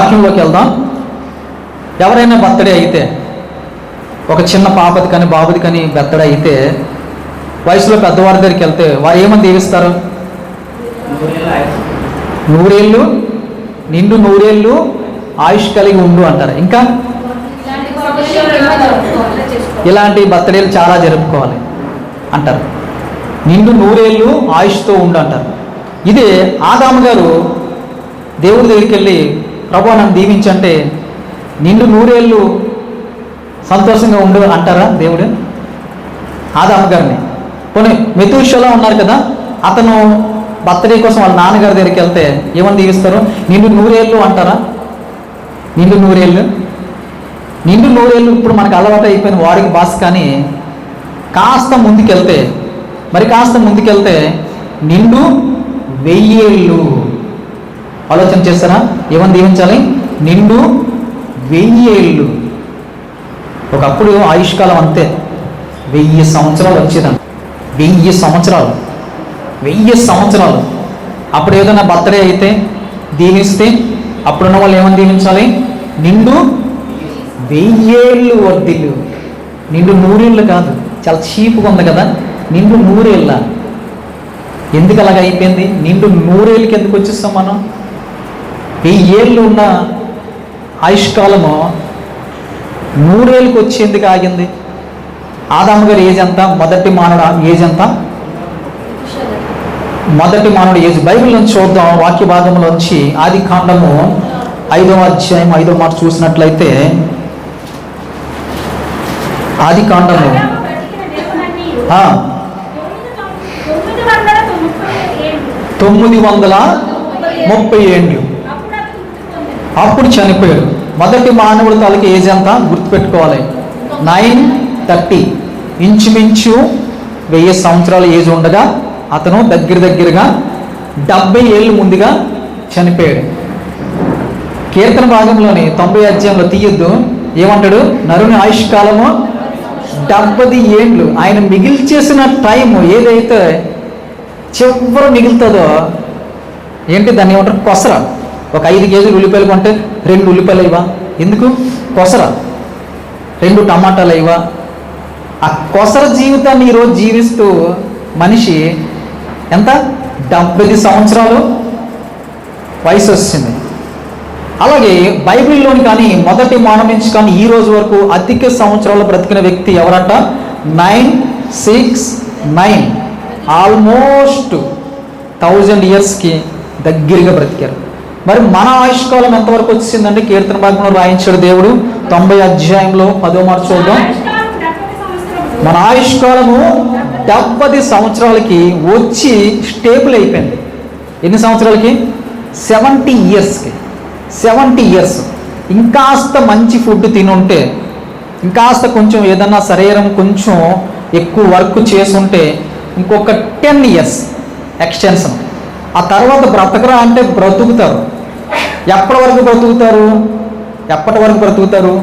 వాక్యంలోకి వెళ్దాం. ఎవరైనా బర్త్డే అయితే, ఒక చిన్న పాపది కానీ బాబుది కానీ బర్త్డే అయితే, వయసులో పెద్దవారి దగ్గరికి వెళ్తే వారు ఏమని దీవిస్తారు? నూరేళ్ళు, నిండు నూరేళ్ళు ఆయుష్ కలిగి ఉండు అంటారు. ఇంకా ఇలాంటి బర్త్డేలు చాలా జరుపుకోవాలి అంటారు. నిండు నూరేళ్ళు ఆయుష్తో ఉండు అంటారు. ఇదే ఆదాము గారు దేవుడి దగ్గరికి వెళ్ళి, ప్రభు నన్ను దీవించంటే నిండు నూరేళ్ళు సంతోషంగా ఉండు అంటారా దేవుడు ఆదాము గారిని? కొన్ని మెతూషలా ఉన్నారు కదా, అతను బర్త్డే కోసం వాళ్ళ నాన్నగారి దగ్గరికి వెళ్తే ఏమని దీవిస్తారు? నిండు నూరేళ్ళు అంటారా? నిండు నూరేళ్ళు, నిండు నూరేళ్ళు ఇప్పుడు మనకు అలవాటు అయిపోయిన వాడికి బాస్. కానీ కాస్త ముందుకెళ్తే, మరి కాస్త ముందుకెళ్తే నిండు 1000 ఏళ్ళు. ఆలోచన చేస్తారా? ఏమని దీవించాలి? నిండు 1000 ఏళ్ళు. ఒకప్పుడు ఆయుష్కాలం అంతే, 1000 సంవత్సరాలు వచ్చేదండి. 1000 సంవత్సరాలు, 1000 సంవత్సరాలు. అప్పుడు ఏదైనా బర్త్డే అయితే దీవిస్తే అప్పుడున్న వాళ్ళు ఏమని దీవించాలి? నిండు 1000 ఏళ్ళు వర్ధిల్లు. నిండు నూరేళ్ళు కాదు, చాలా చీప్గా ఉంది కదా, నిండు నూరేళ్ళ. ఎందుకు అలాగ అయిపోయింది? నిండు నూరేళ్ళకి ఎందుకు వచ్చేస్తాం మనం? 1000 ఏళ్ళు ఉన్న ఆయుష్కాలము 100 ఏళ్ళకి వచ్చేందుకు ఆగింది. ఆదాము గారి ఏజ్ ఎంత? మొదటి మానవుడు ఏజ్ ఎంత? మొదటి మానవుడు ఏజ్ బైబిల్లో చూద్దాం. వాక్య భాగంలోంచి ఆది కాండము 5వ అధ్యాయం 5వ మాట చూసినట్లయితే, ఆది కాండము 930 ఏండ్లు అప్పుడు చనిపోయాడు. మొదటి మానవుడి తాలూకు ఏజ్ ఎంత గుర్తుపెట్టుకోవాలి? 930. ఇంచుమించు 1000 సంవత్సరాల ఏజ్ ఉండగా అతను దగ్గరగా 70 ఏళ్ళు ముందుగా చనిపోయాడు. కీర్తన భాగంలోని 90 అధ్యాయంలో తీయొద్దు, ఏమంటాడు? నరుని ఆయుష్కాలము 70 ఏండ్లు. ఆయన మిగిల్చేసిన టైం ఏదైతే చివరి మిగులుతుందో ఏంటి దాన్ని ఏమంటారు? కొసర. ఒక 5 కేజీలు ఉల్లిపాయలు కొంటే 2 ఉల్లిపాయలు ఇవ్వ. ఎందుకు? కొసర. 2 టమాటాలు ఇవ్వ. ఆ కొసర జీవితాన్ని ఈరోజు జీవిస్తూ మనిషి ఎంత? 70 సంవత్సరాలు వయసు వచ్చింది. అలాగే బైబిల్లోని కానీ మొదటి మానవు నుంచి కానీ ఈ రోజు వరకు అధిక సంవత్సరాలు బ్రతికిన వ్యక్తి ఎవరంట? 969. ఆల్మోస్ట్ 1000 ఇయర్స్కి దగ్గరగా బ్రతికారు. మరి మన ఆయుష్కాలం ఎంతవరకు వచ్చిందంటే కీర్తన భాగంలో రాయించాడు దేవుడు 90 అధ్యాయంలో 10వ మాట చూద్దాం. మన ఆయుష్కాలము 70 సంవత్సరాలకి వచ్చి స్టేబుల్ అయిపోయింది. ఎన్ని సంవత్సరాలకి? 70 ఇయర్స్కి. 70 ఇయర్స్. ఇంకాస్త మంచి ఫుడ్ తినుంటే, ఇంకాస్త కొంచెం ఏదన్నా శరీరం కొంచెం ఎక్కువ వర్క్ చేసుంటే ఇంకొక 10 ఇయర్స్ ఎక్స్టెన్షన్. ఆ తర్వాత బ్రతకరా అంటే బ్రతుకుతారు. ఎప్పటి వరకు బ్రతుకుతారు? ఎప్పటి వరకు బ్రతుకుతారు?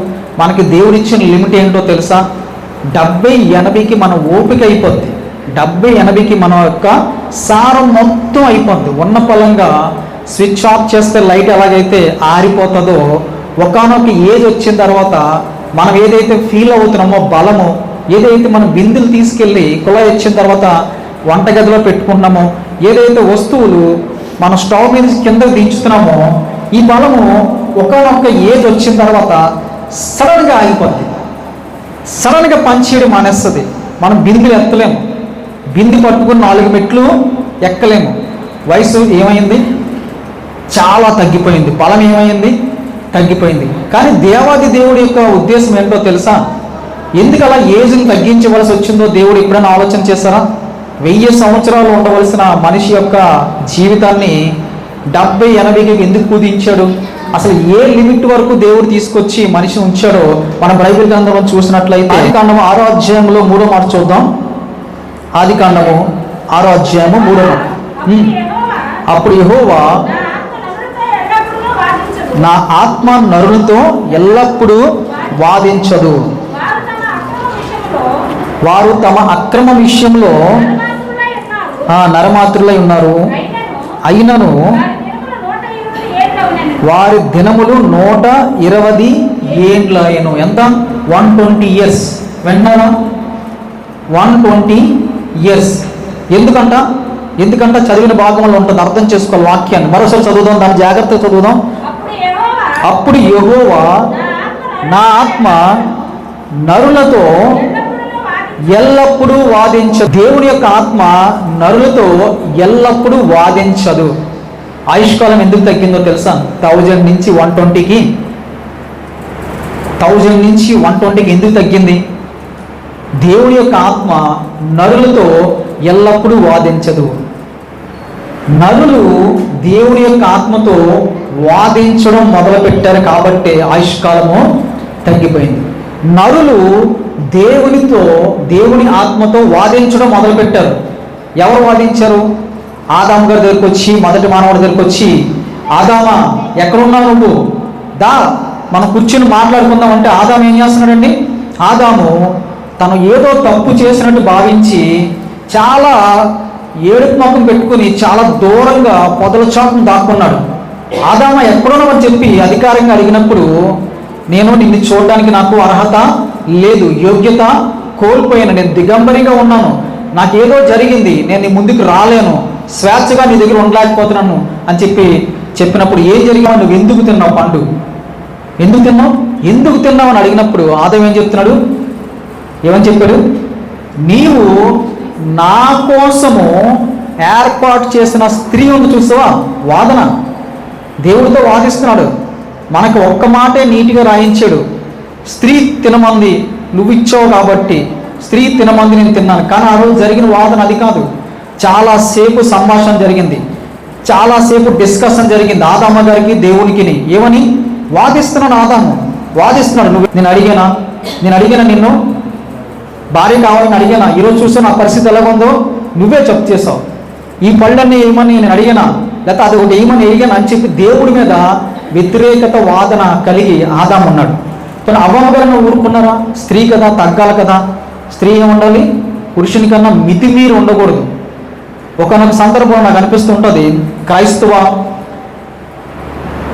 మనకి దేవుడు ఇచ్చిన లిమిట్ ఏంటో తెలుసా? 70-80కి మన ఓపిక అయిపోద్ది. 70-80కి మన యొక్క సారం మొత్తం అయిపోద్ది. ఉన్న పొలంగా స్విచ్ ఆఫ్ చేస్తే లైట్ ఎలాగైతే ఆరిపోతుందో, ఒకానొక ఏజ్ వచ్చిన తర్వాత మనం ఏదైతే ఫీల్ అవుతున్నామో బలము, ఏదైతే మనం బిందులు తీసుకెళ్ళి కుళాయి వచ్చిన తర్వాత వంటగదిలో పెట్టుకుంటున్నామో, ఏదైతే వస్తువులు మన స్టవ్ మీద కిందకు దించుతున్నామో, ఈ బలము ఒకానొక ఏజ్ వచ్చిన తర్వాత సడన్గా ఆగిపోద్ది. సడన్గా పనిచేయడం మానేస్తుంది. మనం బిందులు ఎత్తలేము. బింది పట్టుకుని 4 మెట్లు ఎక్కలేము. వయసు ఏమైంది? చాలా తగ్గిపోయింది. బలం ఏమైంది? తగ్గిపోయింది. కానీ దేవాది దేవుడి యొక్క ఉద్దేశం ఏంటో తెలుసా? ఎందుకు అలా ఏజ్ని తగ్గించవలసి వచ్చిందో దేవుడు ఎప్పుడైనా ఆలోచన చేస్తారా? 1000 సంవత్సరాలు ఉండవలసిన మనిషి యొక్క జీవితాన్ని 70-80కి ఎందుకు కుదించాడు? అసలు ఏ లిమిట్ వరకు దేవుడు తీసుకొచ్చి మనిషిని ఉంచాడో మనం బైబిల్ గ్రంథంలో చూసినట్లయితే ఆది కాండము 6వ అధ్యాయంలో 3వ మాట చూద్దాం. ఆది కాండము 6వ అధ్యాయము 3వ మాట. అప్పుడు యెహోవా, నా ఆత్మ నరులతో ఎల్లప్పుడూ వాదించదు, వారు తమ అక్రమ విషయంలో నరమాతృలై ఉన్నారు, అయినను వారి దినములు 120 ఏండ్లయను. ఎంత? 120 years. వింటున్నారా? 120 years. ఎందుకంట చదివిన భాగంలో ఉంటుంది, అర్థం చేసుకోవాలి వాక్యాన్ని. మరోసారి చదువుదాం, దాన్ని జాగ్రత్తగా చదువుదాం. అప్పుడు యెహోవా నా ఆత్మ నరులతో ఎల్లప్పుడూ వాదించదు. దేవుని యొక్క ఆత్మ నరులతో ఎల్లప్పుడూ వాదించదు. ఆయుష్కాలం ఎందుకు తగ్గిందో తెలుసా? 1000 నుంచి 120కి ఎందుకు తగ్గింది? దేవుని యొక్క ఆత్మ నరులతో ఎల్లప్పుడూ వాదించదు. నరులు దేవుని యొక్క ఆత్మతో వాదించడం మొదలుపెట్టారు కాబట్టి ఆయుష్కాలము తగ్గిపోయింది. నరులు దేవుని ఆత్మతో వాదించడం మొదలుపెట్టారు. ఎవరు వాదించారు? ఆదాము గారి దగ్గరికి వచ్చి, మొదటి మానవుడి దగ్గరికి వచ్చి, ఆదామా ఎక్కడున్నావు నువ్వు, దా మనం కూర్చుని మాట్లాడుకుందాం అంటే ఆదాము ఏం చేస్తున్నాడండి? ఆదాము తను ఏదో తప్పు చేసినట్టు భావించి చాలా ఏడుపు ముఖం పెట్టుకుని చాలా దూరంగా పొదల చాటును దాక్కున్నాడు. ఆదామా ఎక్కడున్నావని చెప్పి అధికారంగా అడిగినప్పుడు, నేను నిన్ను చూడడానికి నాకు అర్హత లేదు, యోగ్యత కోల్పోయాను, నేను దిగంబరిగా ఉన్నాను, నాకేదో జరిగింది, నేను నీ ముందుకు రాలేను, స్వేచ్ఛగా నీ దగ్గర ఉండలేకపోతున్నాను అని చెప్పినప్పుడు ఏం జరిగిందో, నువ్వు ఎందుకు తిన్నావు పండు, ఎందుకు తిన్నావు అని అడిగినప్పుడు ఆదాం ఏం చెప్తున్నాడు? ఏమని చెప్పాడు? నీవు నా కోసము ఏర్పాటు చేసిన స్త్రీ ఉంది చూసావా, వాదన. దేవుడితో వాదిస్తున్నాడు. మనకు ఒక్క మాటే నీటిగా రాయించాడు, స్త్రీ తినమంది, నువ్వు ఇచ్చావు కాబట్టి స్త్రీ తినమంది నేను తిన్నాను. కానీ ఆ రోజు జరిగిన వాదన అది కాదు. చాలాసేపు సంభాషణ జరిగింది, చాలాసేపు డిస్కషన్ జరిగింది ఆదాము గారికి దేవునికి. ఏమని వాదిస్తున్నాడు? ఆదాము వాదిస్తున్నాడు. నేను అడిగానా నిన్ను భార్య కావాలని అడిగానా? ఈరోజు చూస్తే నా పరిస్థితి ఎలాగుందో నువ్వే చెప్పు చేసావు. ఈ పళ్ళన్నీ ఏమని నేను అడిగానా, లేకపోతే అది ఒకటి ఏమని అడిగాను అని చెప్పి దేవుడి మీద వ్యతిరేకత వాదన కలిగి ఆదాము ఉన్నాడు. కానీ అవ్వమ్మ గారిని ఊరుకున్నారా? స్త్రీ కదా, తగ్గాలి కదా. స్త్రీ ఏముండాలి? పురుషుని కన్నా మితిమీరి ఉండకూడదు. ఒకనొక సందర్భం నాకు అనిపిస్తుంటుంది, క్రైస్తవ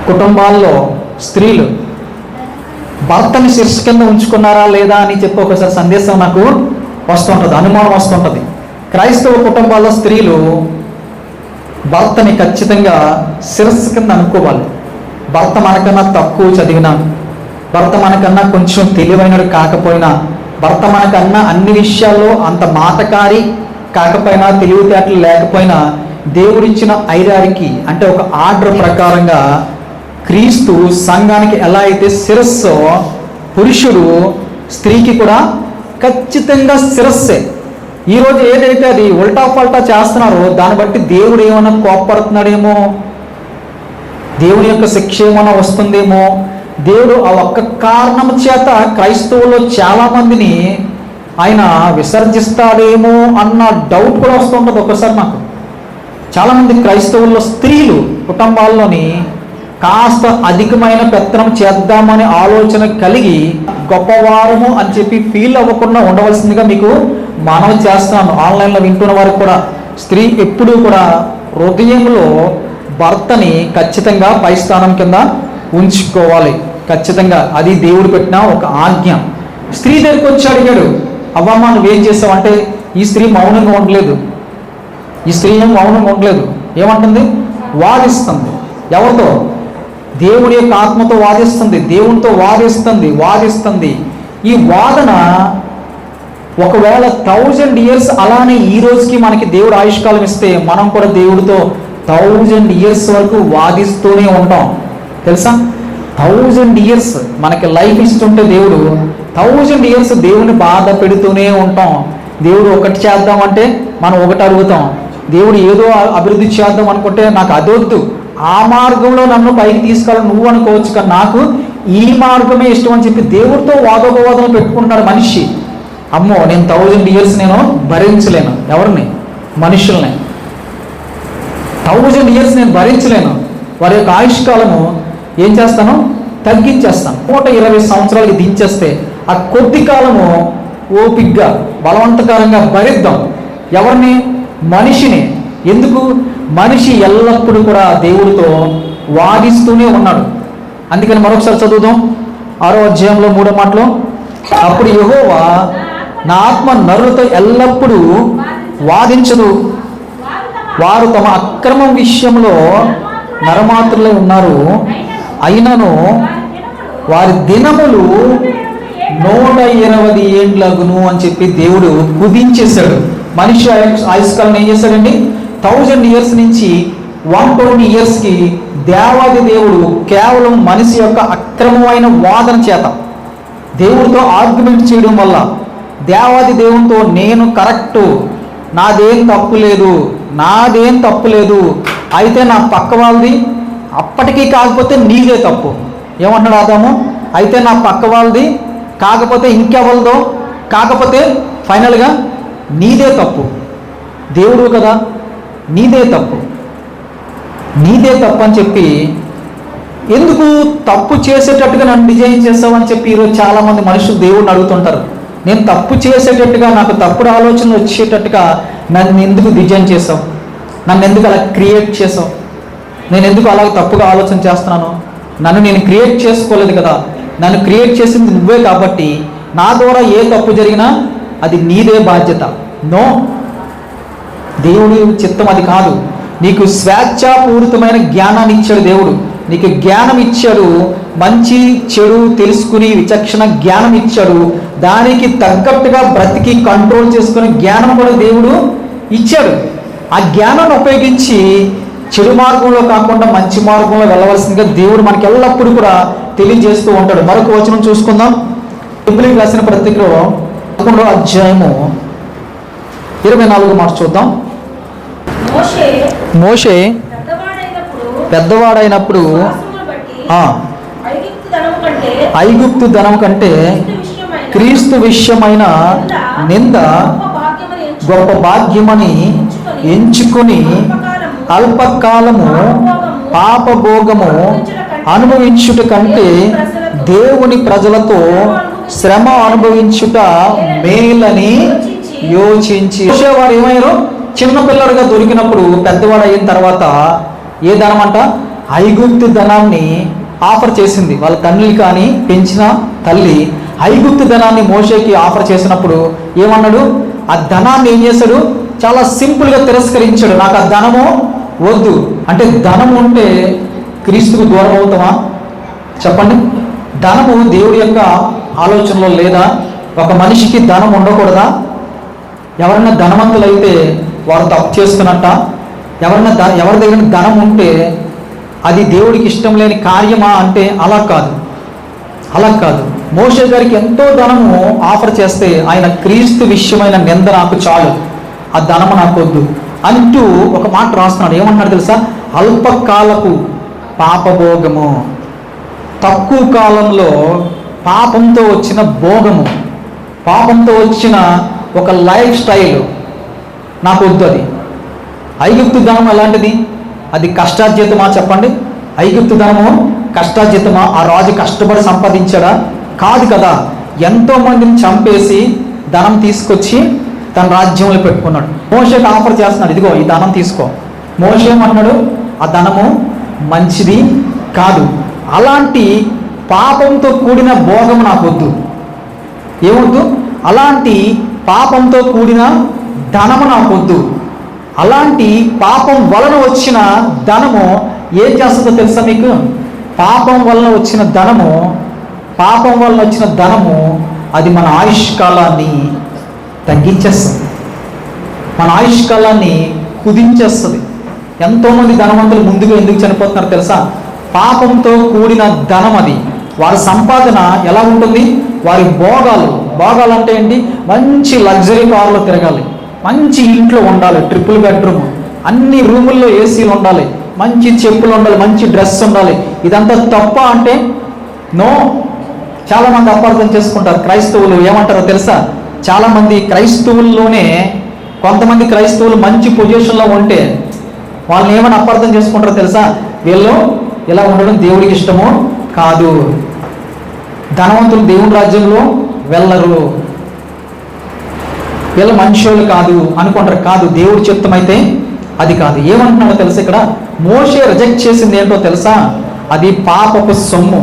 కుటుంబాల్లో స్త్రీలు భర్తని శిరస్సు కింద ఉంచుకున్నారా లేదా అని చెప్పి ఒకసారి సందేశం నాకు వస్తుంటుంది, అనుమానం వస్తుంటుంది. క్రైస్తవ కుటుంబాల్లో స్త్రీలు భర్తని ఖచ్చితంగా శిరస్సు కింద అనుకోవాలి. భర్త మనకన్నా తక్కువ చదివినా, భర్త మనకన్నా కొంచెం తెలివైనడు కాకపోయినా, భర్త మనకన్నా అన్ని విషయాల్లో అంత మాటకారి కాకపోయినా, తెలివితేటలు లేకపోయినా, దేవుడిచ్చిన ఐరారికి అంటే ఒక ఆర్డర్ ప్రకారంగా క్రీస్తు సంఘానికి ఎలా అయితే శిరస్సో, పురుషుడు స్త్రీకి కూడా ఖచ్చితంగా శిరస్సే. ఈరోజు ఏదైతే అది ఉల్టా పల్టా చేస్తున్నారో దాన్ని బట్టి దేవుడు ఏమైనా కోప్పడుతున్నాడేమో, దేవుని యొక్క శిక్ష ఏమైనా వస్తుందేమో, దేవుడు ఆ ఒక్క కారణం చేత క్రైస్తవుల్లో చాలామందిని ఆయన విసర్జిస్తాడేమో అన్న డౌట్ కూడా వస్తుంటుంది ఒక్కసారి నాకు. చాలామంది క్రైస్తవుల్లో స్త్రీలు కుటుంబాల్లోని కాస్త అధికమైన పెత్తనం చేద్దామనే ఆలోచన కలిగి గొప్పవారము అని చెప్పి ఫీల్ అవ్వకుండా ఉండవలసిందిగా మీకు మనవి చేస్తున్నాను. ఆన్లైన్లో వింటున్న వారికి కూడా, స్త్రీ ఎప్పుడూ కూడా హృదయంలో భర్తని ఖచ్చితంగా పై స్థానం కింద ఉంచుకోవాలి. ఖచ్చితంగా అది దేవుడు పెట్టిన ఒక ఆజ్ఞ. స్త్రీ దగ్గరికి వచ్చి అడిగాడు, అవ్వమ్మ నువ్వేం చేసావు అంటే, ఈ స్త్రీ మౌనంగా ఉండలేదు. ఏమంటుంది? వాదిస్తుంది. ఎవరితో? దేవుడి యొక్క ఆత్మతో వాదిస్తుంది, దేవునితో వాదిస్తుంది. ఈ వాదన ఒకవేళ 1000 years అలానే ఈ రోజుకి మనకి దేవుడు ఆయుష్కాలం ఇస్తే మనం కూడా దేవుడితో 1000 years వరకు వాదిస్తూనే ఉంటాం. తెలుసా? 1000 years మనకి లైఫ్ ఇస్తుంటే దేవుడు 1000 years దేవుని బాధ పెడుతూనే ఉంటాం. దేవుడు ఒకటి చేద్దామంటే మనం ఒకటి అడుగుతాం. దేవుడు ఏదో అభివృద్ధి చేద్దాం అనుకుంటే నాకు అదొద్దు, ఆ మార్గంలో నన్ను పైకి తీసుకెళ్ళి నువ్వు అనుకోవచ్చు, కానీ నాకు ఈ మార్గమే ఇష్టం అని చెప్పి దేవుడితో వాదోపవాదనలు పెట్టుకుంటున్నాడు మనిషి. అమ్మో నేను 1000 years నేను భరించలేను. ఎవరిని? మనుషుల్ని. 1000 years నేను భరించలేను. వారి యొక్క ఆయుష్కాలము ఏం చేస్తాను? తగ్గించేస్తాను. 120 సంవత్సరాలకి దించేస్తే ఆ కొద్ది కాలము ఓపిగ్గా బలవంతకరంగా భరిద్దాం. ఎవరిని? మనిషిని. ఎందుకు? మనిషి ఎల్లప్పుడూ కూడా దేవుడితో వాదిస్తూనే ఉన్నాడు. అందుకని మరొకసారి చదువుదాం 6వ అధ్యాయంలో 3వ మాటలో, అప్పుడు యెహోవా నా ఆత్మ నరులతో ఎల్లప్పుడూ వాదించదు, వారు తమ అక్రమం విషయంలో నరమాత్రులై ఉన్నారు, అయినను వారి దినములు 120 ఏండ్లగును అని చెప్పి దేవుడు కుదించేశాడు. మనిషి ఆయుష్కాలం ఏం చేశాడండి? 1000 ఇయర్స్ నుంచి 120 ఇయర్స్కి దేవాది దేవుడు కేవలం మనిషి యొక్క అక్రమమైన వాదన చేత, దేవుడితో ఆర్గ్యుమెంట్ చేయడం వల్ల, దేవాది దేవునితో నేను కరెక్టు, నాదేం తప్పు లేదు, అయితే నా పక్క వాళ్ళది, అప్పటికీ కాకపోతే నీదే తప్పు. ఏమన్నాడు ఆదాము? అయితే నా పక్క వాళ్ళది కాకపోతే ఇంకెవరిదో, కాకపోతే ఫైనల్గా నీదే తప్పు. దేవుడు కదా, నీదే తప్పు అని చెప్పి, ఎందుకు తప్పు చేసేటట్టుగా నన్ను డిజైన్ చేస్తావని చెప్పి ఈరోజు చాలామంది మనుషులు దేవుడిని అడుగుతుంటారు. నేను తప్పు చేసేటట్టుగా, నాకు తప్పుడు ఆలోచనలు వచ్చేటట్టుగా నన్ను ఎందుకు డిజైన్ చేసావు? నన్ను ఎందుకు అలా క్రియేట్ చేసావు? నేను ఎందుకు అలాగ తప్పుగా ఆలోచన చేస్తున్నాను? నన్ను నేను క్రియేట్ చేసుకోలేదు కదా, నన్ను క్రియేట్ చేసింది నువ్వే కాబట్టి నా ద్వారా ఏ తప్పు జరిగినా అది నీదే బాధ్యత. నో, దేవుడి చిత్తం అది కాదు. నీకు స్వేచ్ఛాపూరితమైన జ్ఞానాన్ని ఇచ్చాడు దేవుడు. నీకు జ్ఞానం ఇచ్చాడు, మంచి చెడు తెలుసుకుని విచక్షణ జ్ఞానం ఇచ్చాడు. దానికి తగ్గట్టుగా బ్రతికి కంట్రోల్ చేసుకునే జ్ఞానం కూడా దేవుడు ఇచ్చాడు. ఆ జ్ఞానాన్ని ఉపయోగించి చెడు మార్గంలో కాకుండా మంచి మార్గంలో వెళ్ళవలసిందిగా దేవుడు మనకి ఎల్లప్పుడూ కూడా తెలియజేస్తూ ఉంటాడు. మరొక వచనం చూసుకుందాం. హెబ్రీయులకు రాసిన పత్రికలో 11వ అధ్యాయము 24వ మాట చూద్దాం. మోషే పెద్దవాడైనప్పుడు ఐగుప్తు ధనం కంటే క్రీస్తు విషయమైన నింద గొప్ప భాగ్యమని ఎంచుకొని అల్పకాలము పాపభోగము అనుభవించుట కంటే దేవుని ప్రజలతో శ్రమ అనుభవించుట మేలని యోచించి. వారు ఏమయ్యారు? చిన్నపిల్లడుగా దొరికినప్పుడు పెద్దవాడు అయిన తర్వాత ఏ ధనం అంట? ఐగుప్తు ధనాన్ని ఆఫర్ చేసింది. వాళ్ళ తండ్రి కానీ పెంచిన తల్లి ఐగుప్తు ధనాన్ని మోషేకి ఆఫర్ చేసినప్పుడు ఏమన్నాడు? ఆ ధనాన్ని ఏం చేశాడు? చాలా సింపుల్గా తిరస్కరించాడు. నాకు ఆ ధనము వద్దు అంటే, ధనం ఉంటే క్రీస్తుకు దూరం అవుతామా? చెప్పండి. ధనము దేవుడి యొక్క ఆలోచనలో లేదా? ఒక మనిషికి ధనం ఉండకూడదా? ఎవరైనా ధనవంతులైతే వారు తప్పు చేస్తున్నట్ట? ఎవరి దగ్గర ధనం ఉంటే అది దేవుడికి ఇష్టం లేని కార్యమా అంటే అలా కాదు. మోషే గారికి ఎంతో ధనము ఆఫర్ చేస్తే ఆయన క్రీస్తు విషయమైన నింద నాకు చాలు, ఆ ధనము నాకు వద్దు అంటూ ఒక మాట రాస్తున్నాడు. ఏమంటున్నాడు తెలుసా? అల్పకాలపు పాపభోగము, తక్కువ కాలంలో పాపంతో వచ్చిన భోగము, పాపంతో వచ్చిన ఒక లైఫ్ స్టైల్ నాకు వద్దు. అది ఐగుప్తు ధనం ఎలాంటిది? అది కష్టార్జితమా? చెప్పండి. ఐగుప్తు ధనము కష్టార్జితమా? ఆ రాజు కష్టపడి సంపాదించాడా? కాదు కదా. ఎంతో మందిని చంపేసి ధనం తీసుకొచ్చి తన రాజ్యంలో పెట్టుకున్నాడు. మోషేకి ఆఫర్ చేస్తున్నాడు, ఇదిగో ఈ ధనం తీసుకో. మోషే ఏమన్నాడు? ఆ ధనము మంచిది కాదు. అలాంటి పాపంతో కూడిన భోగము నాకు వద్దు. ఏమొద్దు? అలాంటి పాపంతో కూడిన ధనము నాకు వద్దు. అలాంటి పాపం వలన వచ్చిన ధనము ఏం చేస్తుందో తెలుసా మీకు? పాపం వలన వచ్చిన ధనము అది మన ఆయుష్కాలాన్ని తగ్గించేస్తుంది, మన ఆయుష్కాలాన్ని కుదించేస్తుంది. ఎంతోమంది ధనవంతులు ముందుగా ఎందుకు చనిపోతున్నారు తెలుసా? పాపంతో కూడిన ధనం అది. వారి సంపాదన ఎలా ఉంటుంది? వారి భోగాలు అంటే ఏంటి? మంచి లగ్జరీ కార్లో తిరగాలి, మంచి ఇంట్లో ఉండాలి, ట్రిపుల్ బెడ్రూమ్, అన్ని రూముల్లో ఏసీలు ఉండాలి, మంచి చెప్పులు ఉండాలి, మంచి డ్రెస్ ఉండాలి. ఇదంతా తప్ప అంటే నో. చాలామంది అపార్థం చేసుకుంటారు. క్రైస్తవులు ఏమంటారో తెలుసా? చాలామంది క్రైస్తవుల్లోనే కొంతమంది క్రైస్తవులు మంచి పొజిషన్లో ఉంటే వాళ్ళని ఏమని అపార్థం చేసుకుంటారో తెలుసా? వీళ్ళు ఇలా ఉండడం దేవుడికి ఇష్టమో కాదు, ధనవంతులు దేవుని రాజ్యంలో వెళ్ళరు, వీళ్ళు మనుషులు కాదు అనుకుంటారు. కాదు, దేవుడి చిత్తం అయితే అది కాదు. ఏమంటున్నాడో తెలుసా ఇక్కడ? మోషే రిజెక్ట్ చేసింది ఏంటో తెలుసా? అది పాపపు సొమ్ము,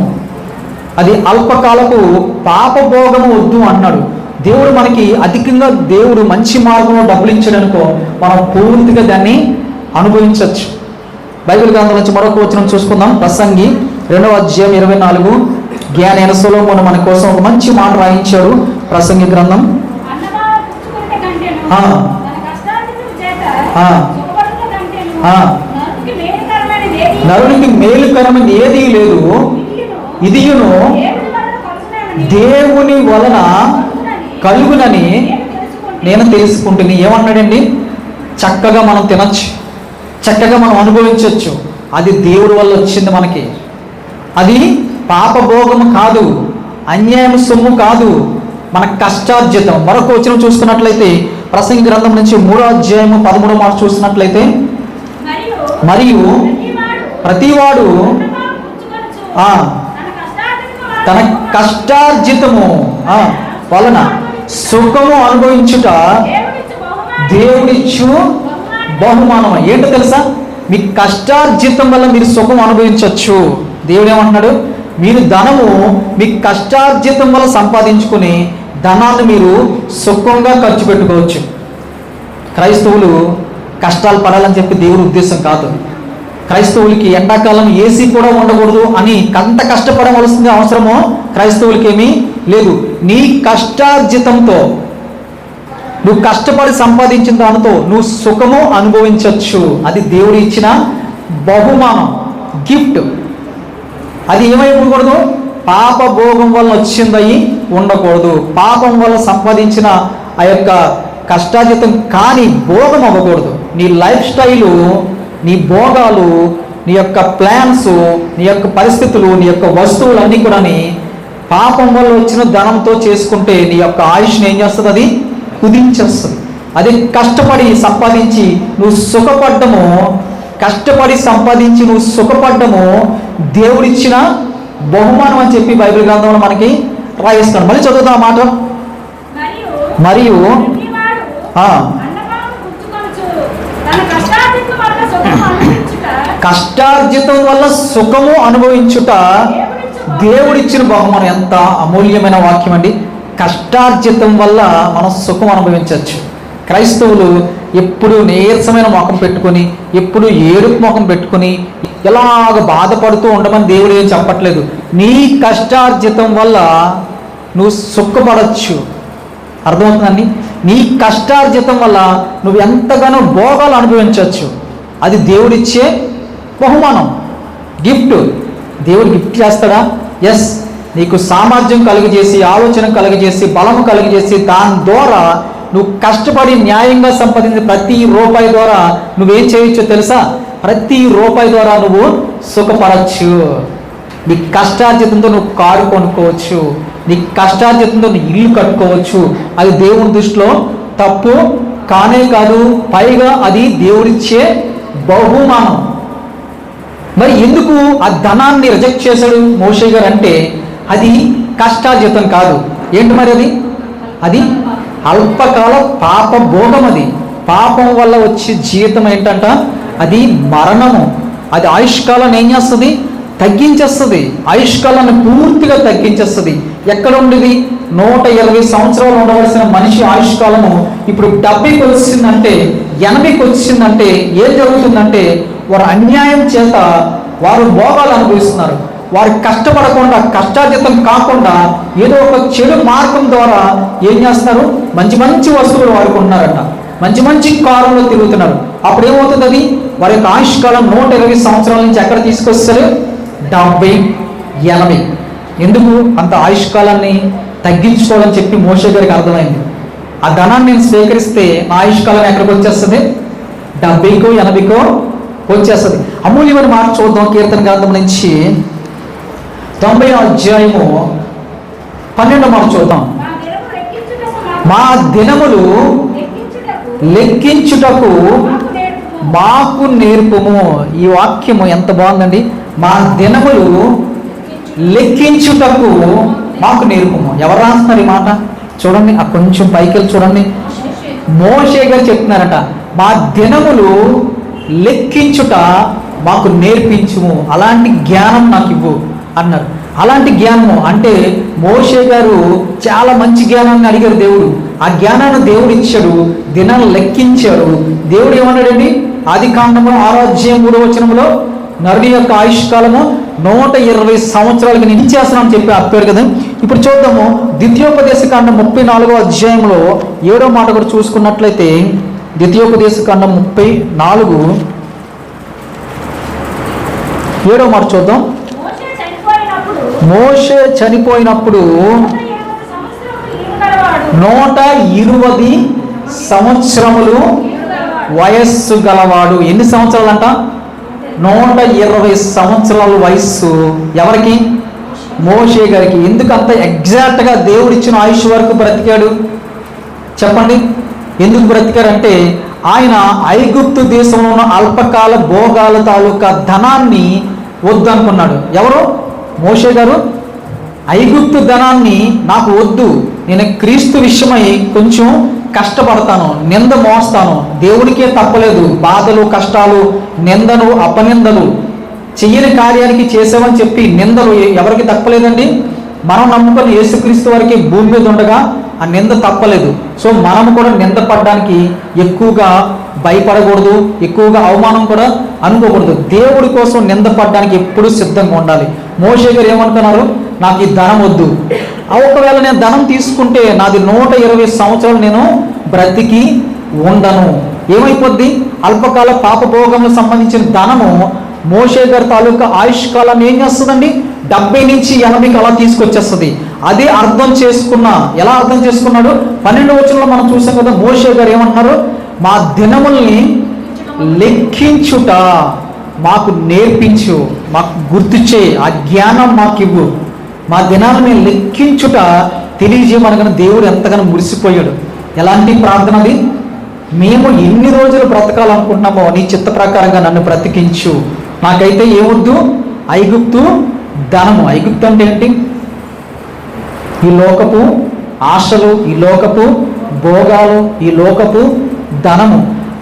అది అల్పకాలపు పాపభోగము వద్దు అన్నాడు. దేవుడు మనకి అధికంగా దేవుడు మంచి మార్గంలో డబ్బులు ఇచ్చాడనుకో, మనం పూర్తిగా దాన్ని అనుభవించవచ్చు. బైబిల్ గ్రంథం నుంచి మరొక వచనం చూసుకుందాం. ప్రసంగి 2వ అధ్యాయం 24. జ్ఞానైన సొలొమోను మన కోసం ఒక మంచి మాట రాయించాడు. ప్రసంగి గ్రంథం నరునికి మేలుకరమైనది ఏదీ లేదు, ఇదియును దేవుని వలన కలుగునని నేను తెలుసుకుంటుని. ఏమన్నాడండి? చక్కగా మనం తినచ్చు, చక్కగా మనం అనుభవించవచ్చు. అది దేవుడి వల్ల వచ్చింది మనకి. అది పాపభోగము కాదు, అన్యాయం సొమ్ము కాదు, మన కష్టార్జితం. మరొక వచనం చూసుకున్నట్లయితే ప్రసంగి గ్రంథం నుంచి 3వ అధ్యాయము 13వ మాట చూసినట్లయితే, మరియు ప్రతివాడు తన కష్టార్జితము వలన సుఖము అనుభవించుట దేవుడిచ్చు బహుమానం. ఏంటో తెలుసా? మీ కష్టార్జితం వల్ల మీరు సుఖం అనుభవించవచ్చు. దేవుడు ఏమంటున్నాడు? మీరు ధనము మీ కష్టార్జితం వల్ల సంపాదించుకుని ధనాన్ని మీరు సుఖంగా ఖర్చు పెట్టుకోవచ్చు. క్రైస్తవులు కష్టాలు పడాలని చెప్పి దేవుడి ఉద్దేశం కాదు. క్రైస్తవులకి ఎండాకాలం ఏసీ కూడా ఉండకూడదు అని అంత కష్టపడవలసిన అవసరమో క్రైస్తవులకి ఏమీ లేదు. నీ కష్టార్జితంతో, నువ్వు కష్టపడి సంపాదించిన దానితో నువ్వు సుఖము అనుభవించవచ్చు. అది దేవుడు ఇచ్చిన బహుమానం, గిఫ్ట్. అది ఏమైపోకూడదు? పాపభోగం వల్ల వచ్చిందయి ఉండకూడదు. పాపం వల్ల సంపాదించిన ఆ యొక్క కష్టార్జితం కానీ భోగం అవ్వకూడదు. నీ లైఫ్ స్టైలు, నీ భోగాలు, నీ యొక్క ప్లాన్స్, నీ యొక్క పరిస్థితులు, నీ యొక్క వస్తువులన్నీ కూడా పాపం వల్ల వచ్చిన ధనంతో చేసుకుంటే నీ యొక్క ఆయుష్ని ఏం చేస్తుంది? అది కుదించేస్తుంది. అది కష్టపడి సంపాదించి నువ్వు సుఖపడ్డము, కష్టపడి సంపాదించి నువ్వు సుఖపడ్డము దేవుడిచ్చిన బహుమానం అని చెప్పి బైబిల్ గ్రంథంలో మనకి రాయిస్తాడు. మళ్ళీ చదువుతా ఆ మాట. మరియు కష్టార్జితం వల్ల సుఖము అనుభవించుట దేవుడిచ్చిన బహుమానం. ఎంత అమూల్యమైన వాక్యం అండి! కష్టార్జితం వల్ల మనం సుఖం అనుభవించవచ్చు. క్రైస్తవులు ఎప్పుడు నీరసమైన ముఖం పెట్టుకొని, ఎప్పుడు ఏడుపు ముఖం పెట్టుకొని ఎలాగ బాధపడుతూ ఉండమని దేవుడు ఏం చెప్పట్లేదు. నీ కష్టార్జితం వల్ల నువ్వు సుఖపడచ్చు. అర్థమవుతుందండి? నీ కష్టార్జితం వల్ల నువ్వు ఎంతగానో భోగాలు అనుభవించవచ్చు. అది దేవుడిచ్చే బహుమానం, గిఫ్ట్. దేవుడు గిఫ్ట్ చేస్తాడా? ఎస్. నీకు సామర్థ్యం కలుగజేసి, ఆలోచన కలుగజేసి, బలము కలుగజేసి, దాని ద్వారా నువ్వు కష్టపడి న్యాయంగా సంపాదించిన ప్రతి రూపాయి ద్వారా నువ్వేం చేయొచ్చో తెలుసా? ప్రతి రూపాయి ద్వారా నువ్వు సుఖపడచ్చు. నీ కష్టార్జితంతో నువ్వు కారు కొనుక్కోవచ్చు, నీ కష్టార్జితంతో నువ్వు ఇల్లు కట్టుకోవచ్చు. అది దేవుని దృష్టిలో తప్పు కానే కాదు, పైగా అది దేవుడిచ్చే బహుమానం. మరి ఎందుకు ఆ ధనాన్ని రిజెక్ట్ చేశాడు మోషే గారు అంటే, అది కష్టార్జితం కాదు. ఏంటి మరి అది? అది అల్పకాల పాప భోగం. అది పాపం వల్ల వచ్చే జీవితం ఏంటంట? అది మరణము. అది ఆయుష్కాలాన్ని ఏం చేస్తుంది? తగ్గించేస్తుంది. ఆయుష్కాలాన్ని పూర్తిగా తగ్గించేస్తుంది. ఎక్కడ ఉండేది? 120 సంవత్సరాలు ఉండవలసిన మనిషి ఆయుష్కాలము ఇప్పుడు 70కి వచ్చిందంటే, 80కి వచ్చిందంటే ఏం జరుగుతుందంటే, వారు అన్యాయం చేత వారు భోగాలు అనుభవిస్తున్నారు. వారు కష్టపడకుండా, కష్టార్జితం కాకుండా ఏదో ఒక చెడు మార్గం ద్వారా ఏం చేస్తున్నారు? మంచి మంచి వస్తువులు వాడుకుంటున్నారట, మంచి మంచి కారులో తిరుగుతున్నారు. అప్పుడు ఏమవుతుంది? అది వారి యొక్క ఆయుష్కాలం 120 సంవత్సరాల నుంచి ఎక్కడ తీసుకొస్తారు? 70, 80. ఎందుకు అంత ఆయుష్కాలాన్ని తగ్గించుకోవాలని చెప్పి మోషే గారికి అర్థమైంది. ఆ ధనాన్ని నేను స్వీకరిస్తే నా ఆయుష్కాలం ఎక్కడికి వచ్చేస్తుంది? 70కో 80కో వచ్చేస్తుంది. అమూల్యమైన మాట చూద్దాం. కీర్తన గ్రంథం నుంచి 90వ అధ్యాయము 12వ మాట చూద్దాం. మా దినములు లెక్కించుటకు మాకు నేర్పుము. ఈ వాక్యము ఎంత బాగుందండి! మా దినములు లెక్కించుటకు మాకు నేర్పుము. ఎవరు రాస్తున్నారు ఈ మాట? చూడండి, ఆ కొంచెం పైకి చూడండి. మోషే గారు చెప్తున్నారట, మా దినములు లెక్కించుట మాకు నేర్పించుము, అలాంటి జ్ఞానం నాకు ఇవ్వు అన్నారు. అలాంటి జ్ఞానము అంటే మోషే గారు చాలా మంచి జ్ఞానాన్ని అడిగారు దేవుడు. ఆ జ్ఞానాన్ని దేవుడు ఇచ్చాడు, దినాలు లెక్కించాడు. దేవుడు ఏమన్నాడండి? ఆదికాండము 6వ అధ్యాయం 3వ వచనంలో నరుని యొక్క ఆయుష్కాలము 120 సంవత్సరాలకి నేను ఇచ్చేస్తున్నాను చెప్పి ఆపారు కదా. ఇప్పుడు చూద్దాము ద్వితీయోపదేశకాండం 34వ అధ్యాయంలో 7వ మాట కూడా చూసుకున్నట్లయితే, ద్వితీయోపదేశకాండం 34 7వ మాట చూద్దాం. మోషే చనిపోయినప్పుడు 120 సంవత్సరములు వయస్సు గలవాడు. ఎన్ని సంవత్సరాలు అంట? 120 సంవత్సరాల వయస్సు. ఎవరికి? మోషే గారికి. ఎందుకు అంత ఎగ్జాక్ట్గా దేవుడు ఇచ్చిన ఆయుష్ వరకు బ్రతికాడు చెప్పండి? ఎందుకు బ్రతికారంటే ఆయన ఐగుప్తు దేశంలో ఉన్న అల్పకాల భోగాల తాలూకా ధనాన్ని వద్దనుకున్నాడు. ఎవరు? మోషే గారు. ఐగుప్తు ధనాన్ని నాకు వద్దు, నేను క్రీస్తు విషయమై కొంచెం కష్టపడతాను, నింద మోస్తాను, దేవుడికే తప్పలేదు, బాధలు కష్టాలు నిందలు అపనిందలు చెయ్యని కార్యానికి చేసామని చెప్పి నిందలు ఎవరికి తప్పలేదండి? మనం నమ్ముకొని యేసుక్రీస్తు వారికి భూమి మీద ఉండగా ఆ నింద తప్పలేదు. సో మనము కూడా నింద పడడానికి ఎక్కువగా భయపడకూడదు, ఎక్కువగా అవమానం కూడా అనుకోకూడదు. దేవుడి కోసం నింద పడడానికి ఎప్పుడూ సిద్ధంగా ఉండాలి. మోషే గారు ఏమంటున్నారు? నాకు ఈ ధనం వద్దు. ఒకవేళ నేను ధనం తీసుకుంటే నాది 120 సంవత్సరాలు నేను బ్రతికి ఉండను. ఏమైపోద్ది? అల్పకాల పాపభోగంలో సంబంధించిన ధనము మోషే గారి తాలూకా ఆయుష్ కాలాన్ని ఏం చేస్తుందండి? 70 నుంచి 80కి అలా తీసుకొచ్చేస్తుంది. అదే అర్థం చేసుకున్నా. ఎలా అర్థం చేసుకున్నాడు? 12వ వచనంలో మనం చూసాం కదా. మోషే గారు ఏమంటున్నారు? మా దినముల్ని లెక్కించుట మాకు నేర్పించు, మాకు గుర్తు చేయి, ఆ జ్ఞానం మాకు ఇవ్వు, మా దినాలని లెక్కించుట తెలియజేయమనగానే దేవుడు ఎంతగానో మురిసిపోయాడు. ఎలాంటి ప్రార్థన అది? మేము ఎన్ని రోజులు బ్రతకాలనుకుంటున్నామో నీ చిత్త ప్రకారంగా నన్ను బ్రతికించు. నాకైతే ఏమొద్దు? ఐగుప్తు ధనము. ఐగుప్తు అంటే ఏంటి? ఈ లోకపు ఆశలు, ఈ లోకపు భోగాలు, ఈ లోకపు ధనము,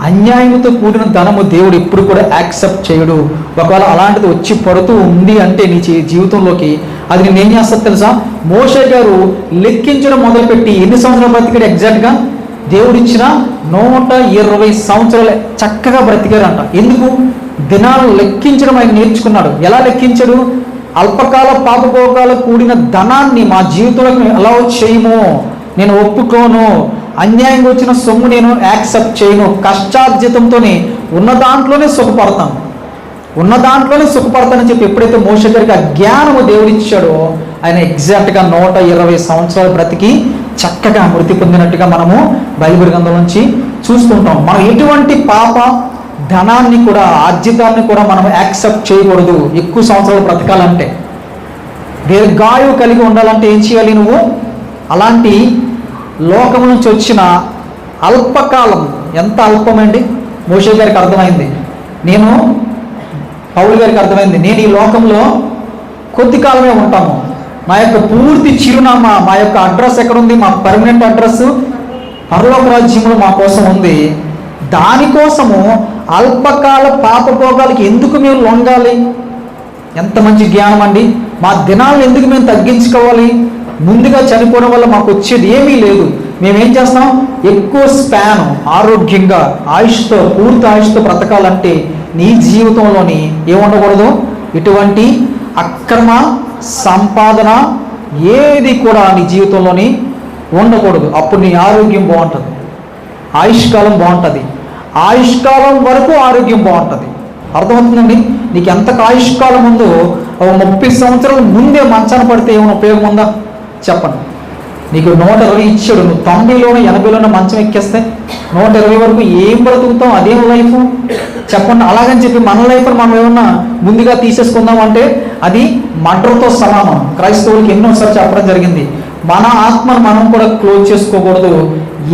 అన్యాయంతో కూడిన ధనము దేవుడు ఎప్పుడు కూడా యాక్సెప్ట్ చేయడు. ఒకవేళ అలాంటిది వచ్చి పడుతూ ఉంది అంటే నీ జీవితంలోకి, అది నేను ఏం చేస్తాను తెలుసా? మోషే గారు లెక్కించడం మొదలుపెట్టి ఎన్ని సంవత్సరాలు బ్రతికాడు? ఎగ్జాక్ట్గా దేవుడు ఇచ్చిన 120 సంవత్సరాలు చక్కగా బ్రతికారంట. ఎందుకు? దినాలు లెక్కించడం ఆయన నేర్చుకున్నాడు. ఎలా లెక్కించడు? అల్పకాల పాపభోగాలు కూడిన ధనాన్ని మా జీవితంలోకి అలౌ చేయము, నేను ఒప్పుకోను, అన్యాయంగా వచ్చిన సొమ్ము నేను యాక్సెప్ట్ చేయను, కష్టార్జితంతోనే ఉన్న దాంట్లోనే సుఖపడతాను, ఉన్న దాంట్లోనే సుఖపడతానని చెప్పి ఎప్పుడైతే మోషే గారికి ఆ జ్ఞానము దేవుడు ఇచ్చాడో ఆయన ఎగ్జాక్ట్గా 120 సంవత్సరాలు బ్రతికి చక్కగా మృతి పొందినట్టుగా మనము బైబిల్ గ్రంథం నుంచి చూస్తుంటాం. మనం ఎటువంటి పాప ధనాన్ని కూడా, ఆర్జితాన్ని కూడా మనం యాక్సెప్ట్ చేయకూడదు. ఎక్కువ సంవత్సరాలు బ్రతకాలంటే, దీర్ఘాయువు కలిగి ఉండాలంటే ఏం చేయాలి నువ్వు? అలాంటి లోకం నుంచి వచ్చిన అల్పకాలం, ఎంత అల్పమండి మోషే గారికి అర్థమైంది, పౌలు గారికి అర్థమైంది, నేను ఈ లోకంలో కొద్ది కాలమే ఉంటాము, మా యొక్క పూర్తి చిరునామా, మా యొక్క అడ్రస్ ఎక్కడుంది? మా పర్మనెంట్ అడ్రస్ పరలోక రాజ్యంలో మా కోసం ఉంది. దానికోసము అల్పకాల పాపభోగాలకి ఎందుకు మేము లొంగాలి? ఎంత మంచి జ్ఞానం అండి! మా దినాలను ఎందుకు మేము తగ్గించుకోవాలి? ముందుగా చనిపోవడం వల్ల మాకు వచ్చేది ఏమీ లేదు. మేమేం చేస్తాం? ఎక్కువ స్పాన్, ఆరోగ్యంగా, ఆయుష్తో, పూర్తి ఆయుష్తో బ్రతకాలంటే నీ జీవితంలోని ఏముండకూడదు? ఇటువంటి అక్రమ సంపాదన ఏది కూడా నీ జీవితంలోని ఉండకూడదు. అప్పుడు నీ ఆరోగ్యం బాగుంటుంది, ఆయుష్కాలం బాగుంటుంది, ఆయుష్కాలం వరకు ఆరోగ్యం బాగుంటుంది. అర్థమవుతుందండి? నీకు ఎంత ఆయుష్కాలం ఉందో 30 సంవత్సరాల ముందే మంచాన పడితే ఏమైనా ఉపయోగం ఉందా చెప్పండి? నీకు 120 ఇచ్చాడు, నువ్వు 90లోనో 80లోనో మంచం ఎక్కేస్తే 120 వరకు ఏం బ్రతుకుతాం? అదేం లైఫ్ చెప్పండి? అలాగని చెప్పి మన లైఫ్ని మనం ఏమన్నా ముందుగా తీసేసుకుందాం అంటే అది మర్డర్తో సమానం. క్రైస్తవులకి ఎన్నోసార్లు చెప్పడం జరిగింది, మన ఆత్మను మనం కూడా క్లోజ్ చేసుకోకూడదు,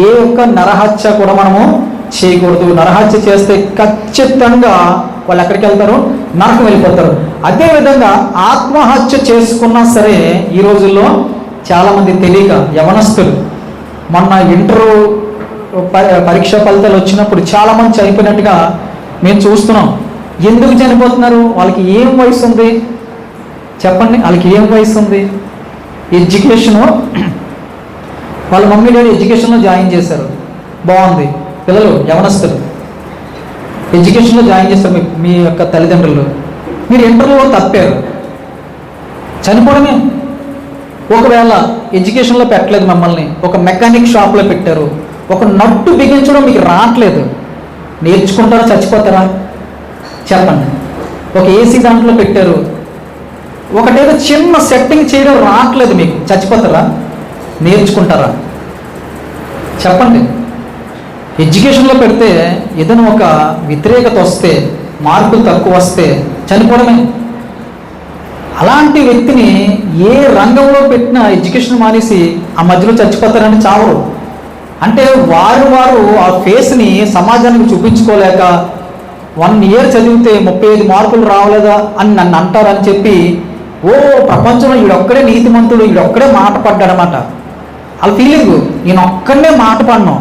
ఏ ఒక్క నరహత్య కూడా మనము చేయకూడదు. నరహత్య చేస్తే ఖచ్చితంగా వాళ్ళు ఎక్కడికి వెళ్తారు? నరకం వెళ్ళిపోతారు. అదేవిధంగా ఆత్మహత్య చేసుకున్నా సరే ఈ రోజుల్లో చాలామంది తెలియక యవనస్తులు, మొన్న ఇంటర్ పరీక్ష ఫలితాలు వచ్చినప్పుడు చాలామంది చనిపోయినట్టుగా మేము చూస్తున్నాం. ఎందుకు చనిపోతున్నారు? వాళ్ళకి ఏం వయసు ఉంది చెప్పండి? వాళ్ళకి ఏం వయసు ఉంది? ఎడ్యుకేషను, వాళ్ళ మమ్మీ డాడీ ఎడ్యుకేషన్లో జాయిన్ చేశారు, బాగుంది. పిల్లలు యవనస్తులు ఎడ్యుకేషన్లో జాయిన్ చేస్తారు మీ యొక్క తల్లిదండ్రులు. మీరు ఇంటర్లో తప్పారు, చనిపోవడమే. ఒకవేళ ఎడ్యుకేషన్లో పెట్టలేదు మిమ్మల్ని, ఒక మెకానిక్ షాప్లో పెట్టారు, ఒక నట్టు బిగించడం మీకు రావట్లేదు, నేర్చుకుంటారా చచ్చిపోతారా చెప్పండి? ఒక ఏసీ దాంట్లో పెట్టారు, ఒకటేదో చిన్న సెట్టింగ్ చేయడం రావట్లేదు మీకు, చచ్చిపోతారా నేర్చుకుంటారా చెప్పండి? ఎడ్యుకేషన్లో పెడితే ఏదైనా ఒక వ్యతిరేకత వస్తే, మార్కులు తక్కువ వస్తే చనిపోవడమే. అలాంటి వ్యక్తిని ఏ రంగంలో పెట్టినా ఎడ్యుకేషన్ మానేసి ఆ మధ్యలో చచ్చిపోతారని చావరు. అంటే వారు ఆ ఫేస్ని సమాజానికి చూపించుకోలేక 1 year చదివితే 35 మార్కులు రావలేదా అని నన్ను అంటారని చెప్పి, ఓ ప్రపంచంలో వీడొక్కడే నీతిమంతుడు, వీడొక్కడే మాట పడ్డాడనమాట. వాళ్ళ ఫీలింగ్, నేను ఒక్కడనే మాట పడ్ను,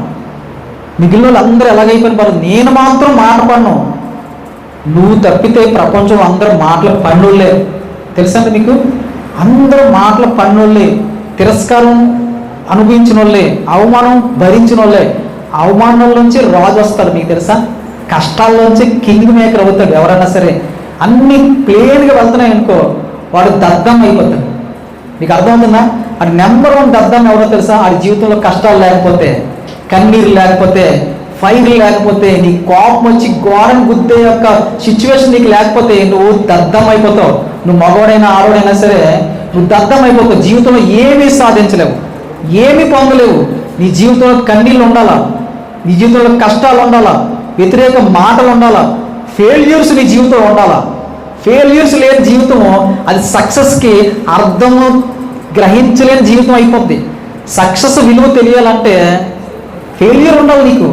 మిగిలిన వాళ్ళు అందరూ ఎలాగైపోయిన పర్లేదు, నేను మాత్రం మాట పడ్ను. నువ్వు తప్పితే ప్రపంచంలో అందరూ మాటల పన్నులే. తెలుసండి మీకు? అందరూ మాటల పన్నులే, తిరస్కారం అనుభవించిన వాళ్ళే, అవమానం భరించిన వాళ్ళే. అవమానంలోంచి రాజు వస్తాడు, మీకు తెలుసా? కష్టాల్లోంచి కింగ్ మేకర్ అవుతాడు. ఎవరైనా సరే అన్ని ప్లేన్గా వెళ్తున్నాయి అనుకో, వాడు దద్దం అయిపోతాడు. మీకు అర్థమవుతుందా? అది నెంబర్ 1 దద్దం ఎవరో తెలుసా? ఆడి జీవితంలో కష్టాలు లేకపోతే, కన్నీరు లేకపోతే, ఫైర్ లేకపోతే, నీ కోపం వచ్చి గోడను గుద్దే యొక్క సిచ్యువేషన్ నీకు లేకపోతే నువ్వు దద్దం అయిపోతావు. నువ్వు మగవాడైనా ఆడవాడైనా సరే నువ్వు దద్దం అయిపోతావు. జీవితంలో ఏమీ సాధించలేవు, ఏమీ పొందలేవు. నీ జీవితంలో కన్నీళ్ళు ఉండాలా, నీ జీవితంలో కష్టాలు ఉండాలా, వ్యతిరేక మాటలు ఉండాలా, ఫెయిల్యూర్స్ నీ జీవితంలో ఉండాలా. ఫెయిల్యూర్స్ లేని జీవితము అది సక్సెస్కి అర్థము గ్రహించలేని జీవితం అయిపోద్ది. సక్సెస్ విలువ తెలియాలంటే ఫెయిల్యూర్ ఉండాలి నీకు.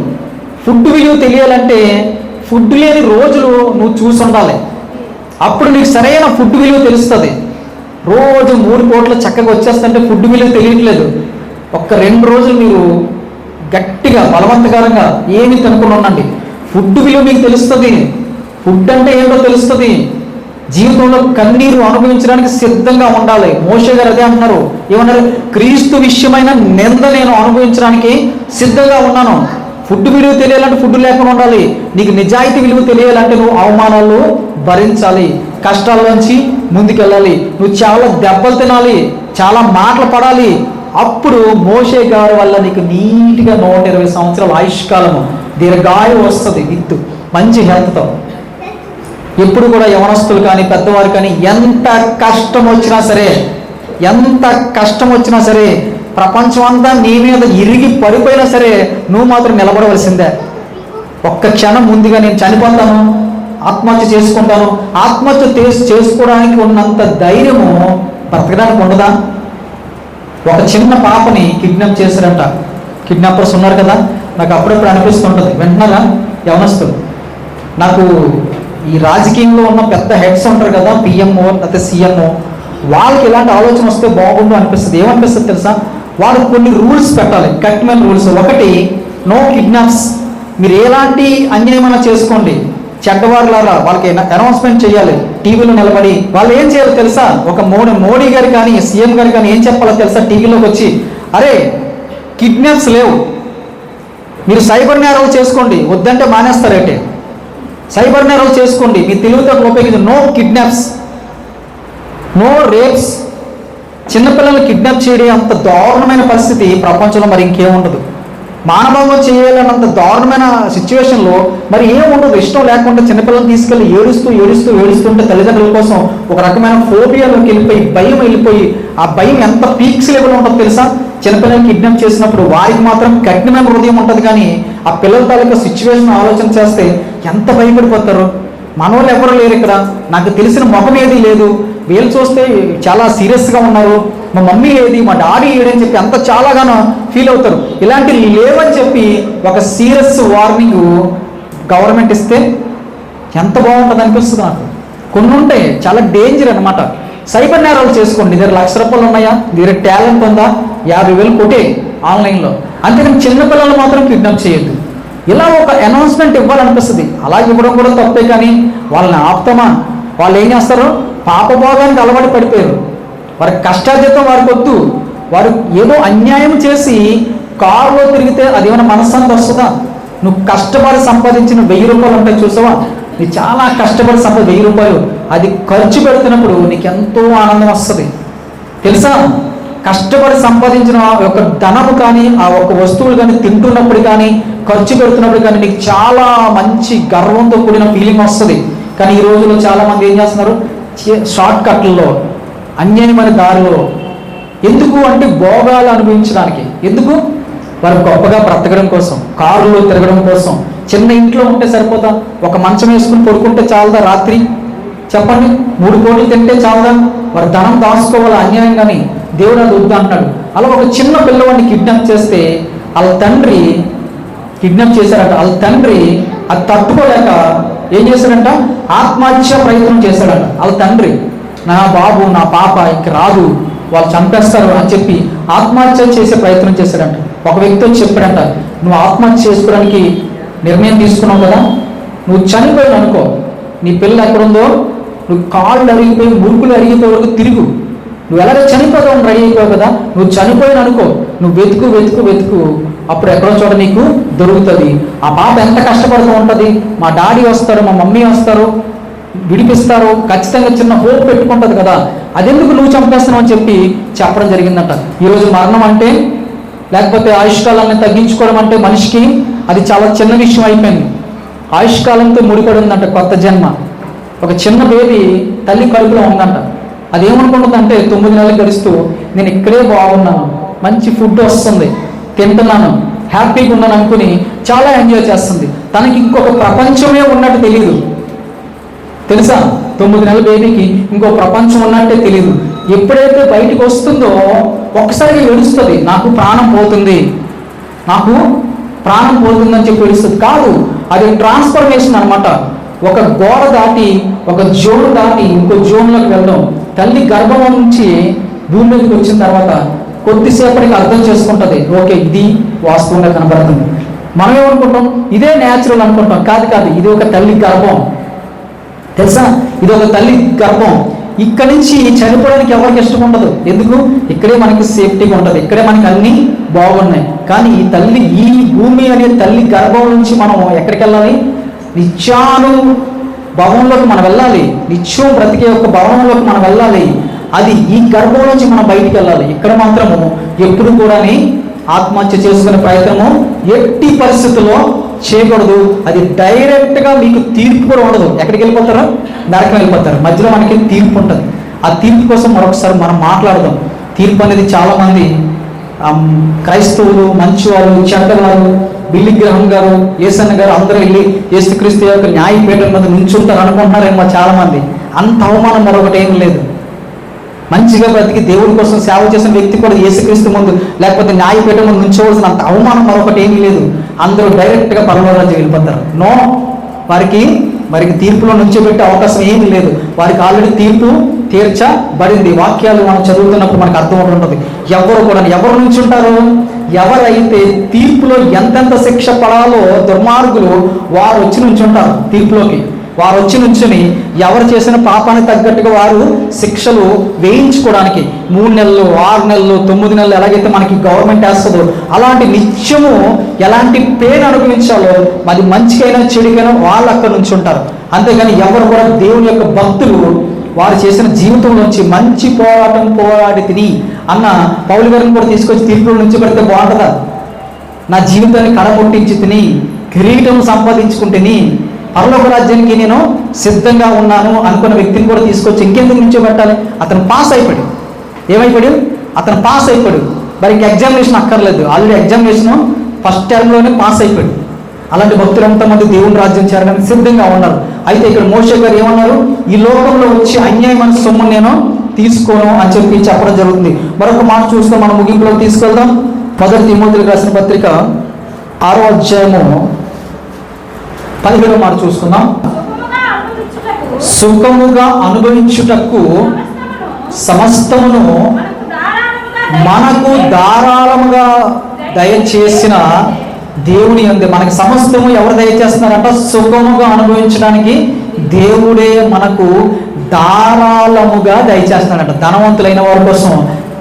ఫుడ్ విలువ తెలియాలంటే ఫుడ్ లేని రోజులు నువ్వు చూసి ఉండాలి. అప్పుడు నీకు సరైన ఫుడ్ విలువ తెలుస్తుంది. రోజు 3 పూటలు చక్కగా వచ్చేస్తుంటే ఫుడ్ విలువ తెలియట్లేదు. ఒక్క 2 రోజులు మీరు గట్టిగా బలవంతకరంగా ఏమి తినకుండా ఉండండి, ఫుడ్ విలువ మీకు తెలుస్తుంది. ఫుడ్ అంటే ఏంటో తెలుస్తుంది. జీవితంలో కన్నీరు అనుభవించడానికి సిద్ధంగా ఉండాలి. మోషే గారు అదే అంటున్నారు. ఏమన్నారు? క్రీస్తు విషయమైన నింద నేను అనుభవించడానికి సిద్ధంగా ఉన్నాను. ఫుడ్ విలువ తెలియాలంటే ఫుడ్ లేకుండా ఉండాలి. నీకు నిజాయితీ విలువ తెలియాలంటే నువ్వు అవమానాలు భరించాలి, కష్టాల్లోంచి ముందుకెళ్ళాలి, నువ్వు చాలా దెబ్బలు తినాలి, చాలా మాటలు పడాలి. అప్పుడు మోషే గారి వల్ల నీకు నీట్గా 120 సంవత్సరాల ఆయుష్కాలము, దీర్ఘాయువు వస్తుంది విత్ మంచి హెల్త్తో. ఎప్పుడు కూడా యవనస్తులు కానీ పెద్దవారు కానీ ఎంత కష్టం వచ్చినా సరే ప్రపంచం అంతా నీ మీద ఇరిగి పడిపోయినా సరే నువ్వు మాత్రం నిలబడవలసిందే. ఒక్క క్షణం ముందుగా నేను చనిపోతాను, ఆత్మహత్య చేసుకుంటాను, ఆత్మహత్య చేసుకోవడానికి ఉన్నంత ధైర్యము బ్రతకడానికి ఉండదా? ఒక చిన్న పాపని కిడ్నాప్ చేశారంట. కిడ్నాపర్స్ ఉన్నారు కదా, నాకు అప్పుడప్పుడు అనిపిస్తుంటుంది. వింటున్నారా యవనస్తులు? నాకు ఈ రాజకీయంలో ఉన్న పెద్ద హెడ్స్ ఉంటారు కదా, పిఎంఓ లేకపోతే సీఎంఓ, వాళ్ళకి ఇలాంటి ఆలోచన వస్తే బాగుండు అనిపిస్తుంది. ఏమనిపిస్తుంది తెలుసా? వాళ్ళు కొన్ని రూల్స్ పెట్టాలి, కఠినమైన రూల్స్. ఒకటి, నో కిడ్నాప్స్. మీరు ఎలాంటి అన్యాయమైనా చేసుకోండి, చెడ్డవారులారా వాళ్ళకి అనౌన్స్మెంట్ చేయాలి టీవీలో నిలబడి. వాళ్ళు ఏం చేయాలో తెలుసా? ఒక మోడీ గారు కానీ సీఎం గారు కానీ ఏం చెప్పాలో తెలుసా? టీవీలోకి వచ్చి, అరే కిడ్నాప్స్ లేవు, మీరు సైబర్ నేరాలు చేసుకోండి, వద్దంటే మానేస్తారేంటి? సైబర్ నేరాలు చేసుకోండి, మీ తెలివితేటలు ఉపయోగించి. No kidnaps, no rapes. చిన్నపిల్లల్ని కిడ్నాప్ చేయడం అంత దారుణమైన పరిస్థితి ప్రపంచంలో మరి ఇంకేముండదు. మానభంగం చేయాలన్నంత దారుణమైన సిచ్యువేషన్లో మరి ఏముండదు. ఇష్టం లేకుండా చిన్నపిల్లల్ని తీసుకెళ్ళి ఏడుస్తుంటే తల్లిదండ్రుల కోసం ఒక రకమైన ఫోబియాలోకి వెళ్ళిపోయి, భయం వెళ్ళిపోయి, ఆ భయం ఎంత పీక్స్ లెవెల్ ఉంటుందో తెలుసా? చిన్నపిల్లల్ని కిడ్నాప్ చేసినప్పుడు వారికి మాత్రం కఠినమైన హృదయం ఉంటుంది, కానీ ఆ పిల్లల తాలూకా సిచ్యువేషన్ ఆలోచన చేస్తే ఎంత భయపడిపోతారు. మనోళ్ళు ఎవరు లేరు ఇక్కడ, నాకు తెలిసిన ముఖం ఏది లేదు, వీళ్ళు చూస్తే చాలా సీరియస్గా ఉన్నారు, మా మమ్మీ ఏది, మా డాడీ ఏడని చెప్పి అంత చాలాగానో ఫీల్ అవుతారు. ఇలాంటివి లేవని చెప్పి ఒక సీరియస్ వార్నింగ్ గవర్నమెంట్ ఇస్తే ఎంత బాగుంటుంది అనిపిస్తుంది నాకు. కొన్ని ఉంటాయి చాలా డేంజర్ అనమాట. సైబర్ నేరాలు చేసుకోండి, నీ దగ్గర ₹1,00,000 ఉన్నాయా, నీ దగ్గర టాలెంట్ ఉందా, 50,000 కొట్టే ఆన్లైన్లో. అంతేకాని చిన్నపిల్లలు మాత్రం కిడ్నాప్ చేయొద్దు. ఇలా ఒక అనౌన్స్మెంట్ ఇవ్వాలనిపిస్తుంది. అలా ఇవ్వడం కూడా తప్పే, కానీ వాళ్ళని ఆపుతామా? వాళ్ళు ఏం చేస్తారు? పాపభోగానికి అలవాటు పడిపోయారు. వారి కష్టార్జితం వారికి వద్దు. వారు ఏదో అన్యాయం చేసి కారులో తిరిగితే అదేమైనా మనశ్శాంతి వస్తుందా? నువ్వు కష్టపడి సంపాదించిన 1000 రూపాయలు ఉంటాయి చూసావా, నువ్వు చాలా కష్టపడి 1000 రూపాయలు అది ఖర్చు పెడుతున్నప్పుడు నీకు ఎంతో ఆనందం వస్తుంది తెలుసా. కష్టపడి సంపాదించిన ఒక ధనము కానీ, ఆ ఒక్క వస్తువులు కానీ తింటున్నప్పుడు కానీ, ఖర్చు పెడుతున్నప్పుడు కానీ నీకు చాలా మంచి గర్వంతో కూడిన ఫీలింగ్ వస్తుంది. కానీ ఈ రోజుల్లో చాలామంది ఏం చేస్తున్నారు? షార్ట్ కట్లలో, అన్యాయమైన దారిలో. ఎందుకు అంటే భోగాలు అనుభవించడానికి. ఎందుకు? వారు గొప్పగా బ్రతకడం కోసం, కారులో తిరగడం కోసం. చిన్న ఇంట్లో ఉంటే సరిపోతా? ఒక మంచం వేసుకుని పడుకుంటే చాలదా రాత్రి? చెప్పండి. 3 కోట్లు తింటే చాలదా? వారు ధనం దాచుకోవాలి అన్యాయంగాని. దేవుడు అది వద్దు అంటాడు. అలా ఒక చిన్న పిల్లవాడిని కిడ్నాప్ చేస్తే వాళ్ళ తండ్రి కిడ్నాప్ చేశారట. వాళ్ళ తండ్రి అది తట్టుకోలేక ఏం చేశాడంట? ఆత్మహత్య ప్రయత్నం చేశాడట. వాళ్ళ తండ్రి, నా బాబు నా పాప ఇంక రాదు, వాళ్ళు చంపేస్తారు అని చెప్పి ఆత్మహత్య చేసే ప్రయత్నం చేశాడంట. ఒక వ్యక్తి వచ్చి చెప్పాడంట, నువ్వు ఆత్మహత్య చేసుకోవడానికి నిర్ణయం తీసుకున్నావు కదా, నువ్వు చనిపోయావు అనుకో, నీ పిల్ల ఎక్కడుందో నువ్వు కాళ్ళు అరిగిపోయి మురుకులు అరిగిపోయే వరకు తిరుగు. నువ్వు ఎలాగో చనిపోతావు రెడీ అయిపోయావు కదా, నువ్వు చనిపోయాను అనుకో, నువ్వు వెతుకు వెతుకు వెతుకు, అప్పుడు ఎక్కడో చోట నీకు దొరుకుతుంది. ఆ పాప ఎంత కష్టపడుతూ ఉంటుంది, మా డాడీ వస్తారు, మా మమ్మీ వస్తారు, విడిపిస్తారు, ఖచ్చితంగా చిన్న హోప్ పెట్టుకుంటుంది కదా, అదెందుకు నువ్వు చంపేస్తున్నావు అని చెప్పి చెప్పడం జరిగిందంట. ఈరోజు మరణం అంటే, లేకపోతే ఆయుష్కాలాన్ని తగ్గించుకోవడం అంటే మనిషికి అది చాలా చిన్న విషయం అయిపోయింది. ఆయుష్కాలంతో ముడిపడి ఉందంట కొత్త జన్మ. ఒక చిన్న బేబీ తల్లి కడుపులో ఉందంట. అదేమనుకుంటుందంటే 9 నెలలు గడుస్తూ నేను ఇక్కడే బాగున్నాను, మంచి ఫుడ్ వస్తుంది, తింటున్నాను, హ్యాపీగా ఉన్నాను అనుకుని చాలా ఎంజాయ్ చేస్తుంది. తనకి ఇంకొక ప్రపంచమే ఉన్నట్టు తెలియదు తెలుసా. 9 నెలల బేబీకి ఇంకో ప్రపంచం ఉన్నట్టే తెలియదు. ఎప్పుడైతే బయటికి వస్తుందో ఒక్కసారిగా ఏడుస్తుంది, నాకు ప్రాణం పోతుంది, నాకు ప్రాణం పోతుందని చెప్పి ఏడుస్తుంది. కాదు, అది ట్రాన్స్ఫర్మేషన్ అనమాట. ఒక గోడ దాటి, ఒక జోన్ దాటి ఇంకో జోన్లోకి వెళ్ళడం. తల్లి గర్భం నుంచి భూమి మీదకి వచ్చిన తర్వాత కొద్దిసేపటికి అర్థం చేసుకుంటుంది, ఓకే ఇది వాస్తవంగా కనబడుతుంది. మనం ఏమనుకుంటాం? ఇదే న్యాచురల్ అనుకుంటాం. కాదు కాదు, ఇది ఒక తల్లి గర్భం తెలుసా. ఇది ఒక తల్లి గర్భం. ఇక్కడి నుంచి చనిపోవడానికి ఎవరికి ఇష్టం ఉండదు. ఎందుకు? ఇక్కడే మనకి సేఫ్టీగా ఉంటుంది, ఇక్కడే మనకి అన్నీ బాగున్నాయి. కానీ ఈ తల్లి, ఈ భూమి అనే తల్లి గర్భం నుంచి మనం ఎక్కడికి వెళ్ళాలి? నిత్యాను భవనంలోకి మనం వెళ్ళాలి. నిత్యం బ్రతికే ఒక భవనంలోకి మనం వెళ్ళాలి. అది ఈ గర్భం నుంచి మనం బయటికి వెళ్ళాలి. ఇక్కడ మాత్రము ఎప్పుడు కూడా ఆత్మహత్య చేసుకునే ప్రయత్నము ఎట్టి పరిస్థితుల్లో చేయకూడదు. అది డైరెక్ట్గా మీకు తీర్పు కూడా ఉండదు. ఎక్కడికి వెళ్ళిపోతారో నరకం వెళ్ళిపోతారు. మధ్యలో మనకి తీర్పు ఉంటుంది. ఆ తీర్పు కోసం మరొకసారి మనం మాట్లాడదాం. తీర్పు అనేది చాలామంది క్రైస్తవులు, మంచివారు, చెడ్డవారు, బిల్లి గ్రహం గారు, యేసన్న గారు అందరూ వెళ్ళి యేసుక్రీస్తు యొక్క న్యాయపీఠం మీద నుంచుంటారు అనుకుంటున్నారేమో చాలామంది. అంత అవమానం మరొకటి ఏం లేదు. మంచిగా బ్రతికి దేవుడి కోసం సేవ చేసిన వ్యక్తి కూడా యేసుక్రీస్తు ముందు లేకపోతే న్యాయపీఠం ముందు నుంచోవలసిన అంత అవమానం మరొకటి ఏమీ లేదు. అందరూ డైరెక్ట్గా పరలోకానికి వెళ్ళిపోతారు. నో, వారికి తీర్పులో నుంచోబెట్టే అవకాశం ఏమీ లేదు. వారికి ఆల్రెడీ తీర్పు తీర్చబడింది. వాక్యాలు మనం చదువుతున్నప్పుడు మనకు అర్థం ఉంటుంది. ఎవరు నుంచుంటారు? ఎవరైతే తీర్పులో ఎంతెంత శిక్ష పడాలో దుర్మార్గులు వారు వచ్చి నుంచుంటారు. తీర్పులోకి వారు వచ్చి నుంచుని ఎవరు చేసిన పాపానికి తగ్గట్టుగా వారు శిక్షలు వేయించుకోవడానికి 3 నెలలు, 6 నెలలు, 9 నెలలు ఎలాగైతే మనకి గవర్నమెంట్ వేస్తుందో అలాంటి నిత్యము ఎలాంటి పెయిన్ అనుభవించాలో, అది మంచికైనా చెడుకైనా వాళ్ళు అక్కడ నుంచి ఉంటారు. అంతేగాని ఎవరు కూడా దేవుని యొక్క భక్తులు వారు చేసిన జీవితంలోంచి మంచి పోరాటం పోరాడి తిని అన్న పౌలు గారిని కూడా తీసుకొచ్చి తీర్పుల నుంచి పెడితే బాగుంటుందా? నా జీవితాన్ని కడముట్టించి తిని కిరీటం సంపాదించుకుంటేని పరలోక రాజ్యానికి నేను సిద్ధంగా ఉన్నాను అనుకున్న వ్యక్తిని కూడా తీసుకొచ్చి ఇంకెందుకు నుంచో పెట్టాలి? అతను పాస్ అయిపోయాడు. ఏమైపోయాడు? అతను పాస్ అయిపోయాడు. మరి ఇంక ఎగ్జామినేషన్ అక్కర్లేదు. ఆల్రెడీ ఎగ్జామినేషన్ ఫస్ట్ టర్మ్లోనే పాస్ అయిపోయాడు. అలాంటి భక్తులు ఎంతమంది దేవుని రాజ్యం చేరడానికి సిద్ధంగా ఉన్నారు. అయితే ఇక్కడ మోషే గారు ఏమన్నారు? ఈ లోకంలో వచ్చి అన్యాయమైన సొమ్ము నేను తీసుకోను అని చెప్పి చెప్పడం జరుగుతుంది. మరొక మాట చూస్తే మనం ముగింపులోకి తీసుకెళ్దాం. 1 తిమోతికి రాసిన పత్రిక 6వ అధ్యాయము 17వ మాట చూసుకుందాం. సుఖముగా అనుభవించుటకు సమస్తమును మనకు ధారాళముగా దయచేసిన దేవుని యందు మనకి సమస్తము ఎవరు దయచేస్తున్నారంట? సుఖముగా అనుభవించడానికి దేవుడే మనకు ధారాళముగా దయచేస్తున్నాడంట. ధనవంతులైన వారి కోసం,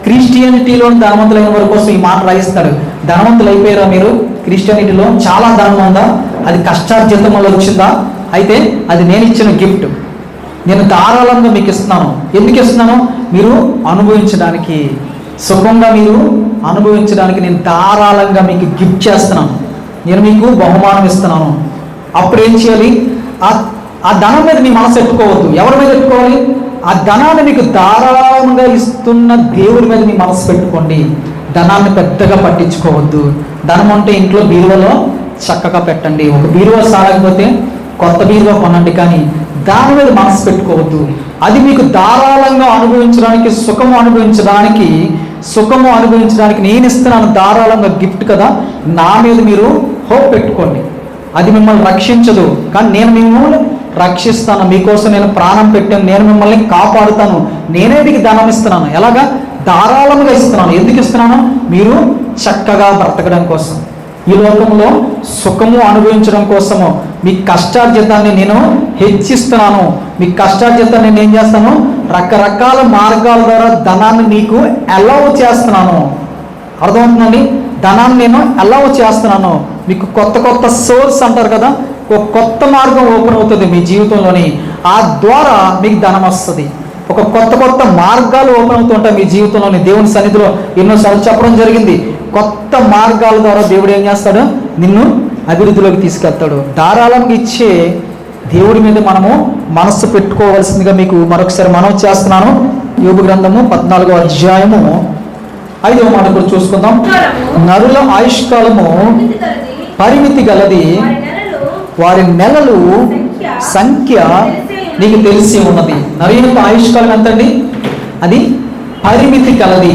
క్రిస్టియానిటీలో ధనవంతులైన వారి కోసం ఈ మాట రాయిస్తాడు. ధనవంతులు అయిపోయారా మీరు? క్రిస్టియానిటీలో చాలా ధనం ఉందా? అది కష్టార్జితం వల్ల వచ్చిందా? అయితే అది నేను ఇచ్చిన గిఫ్ట్. నేను ధారాళంగా మీకు ఇస్తున్నాను. ఎందుకు ఇస్తున్నాను? మీరు అనుభవించడానికి, సుఖంగా మీరు అనుభవించడానికి నేను ధారాళంగా మీకు గిఫ్ట్ చేస్తున్నాను. నేను మీకు బహుమానం ఇస్తున్నాను. అప్పుడు ఏం చేయాలి? ఆ ధనం మీద మీ మనసు పెట్టుకోవద్దు. ఎవరి మీద పెట్టుకోవాలి? ఆ ధనాన్ని మీకు ధారాళంగా ఇస్తున్న దేవుడి మీద మీ మనసు పెట్టుకోండి. ధనాన్ని పెద్దగా పట్టించుకోవద్దు. ధనం అంటే ఇంట్లో బీరువాలో చక్కగా పెట్టండి. ఒక బీరువా సాగకపోతే కొత్త బీరువా కొనండి, కానీ దాని మీద మనసు పెట్టుకోవద్దు. అది మీకు ధారాళంగా అనుభవించడానికి, సుఖము అనుభవించడానికి నేను ఇస్తున్నాను ధారాళంగా గిఫ్ట్ కదా, నా మీద మీరు హోప్ పెట్టుకోండి. అది మిమ్మల్ని రక్షించదు, కానీ నేను మిమ్మల్ని రక్షిస్తాను. మీకోసం నేను ప్రాణం పెట్టాను. నేను మిమ్మల్ని కాపాడుతాను. నేనే మీకు ధనం ఇస్తున్నాను. ఎలాగా? ధారాళంగా ఇస్తున్నాను. ఎందుకు ఇస్తున్నాను? మీరు చక్కగా బ్రతకడం కోసం, ఈ లోకంలో సుఖము అనుభవించడం కోసము. మీ కష్టార్జితాన్ని నేను హెచ్చిస్తున్నాను. మీ కష్టార్జితాన్ని నేను ఏం చేస్తాను? రకరకాల మార్గాల ద్వారా ధనాన్ని మీకు అలౌ చేస్తున్నాను. అర్థమవుతుందండి? ధనాన్ని నేను అలౌ చేస్తున్నాను. మీకు కొత్త కొత్త సోర్స్ అంటారు కదా, ఒక కొత్త మార్గం ఓపెన్ అవుతుంది మీ జీవితంలోని. ఆ ద్వారా మీకు ధనం వస్తుంది. ఒక కొత్త కొత్త మార్గాలు ఓపెన్ అవుతుంటాయి మీ జీవితంలోని. దేవుని సన్నిధిలో ఎన్నోసార్లు చెప్పడం జరిగింది. కొత్త మార్గాల ద్వారా దేవుడు ఏం చేస్తాడు? నిన్ను అభివృద్ధిలోకి తీసుకెళ్తాడు. ధారాళంగా ఇచ్చే దేవుడి మీద మనము మనస్సు పెట్టుకోవాల్సిందిగా మీకు మరొకసారి మనవి చేస్తున్నాను. యోబు గ్రంథము 14వ అధ్యాయము 5వ మాట కూడా చూసుకుందాం. నరుల ఆయుష్కాలము పరిమితి గలది, వారి నెలలు సంఖ్య నీకు తెలిసి ఉన్నది. నరుల యొక్క ఆయుష్కాలం ఎంతండి? అది పరిమితి కలది,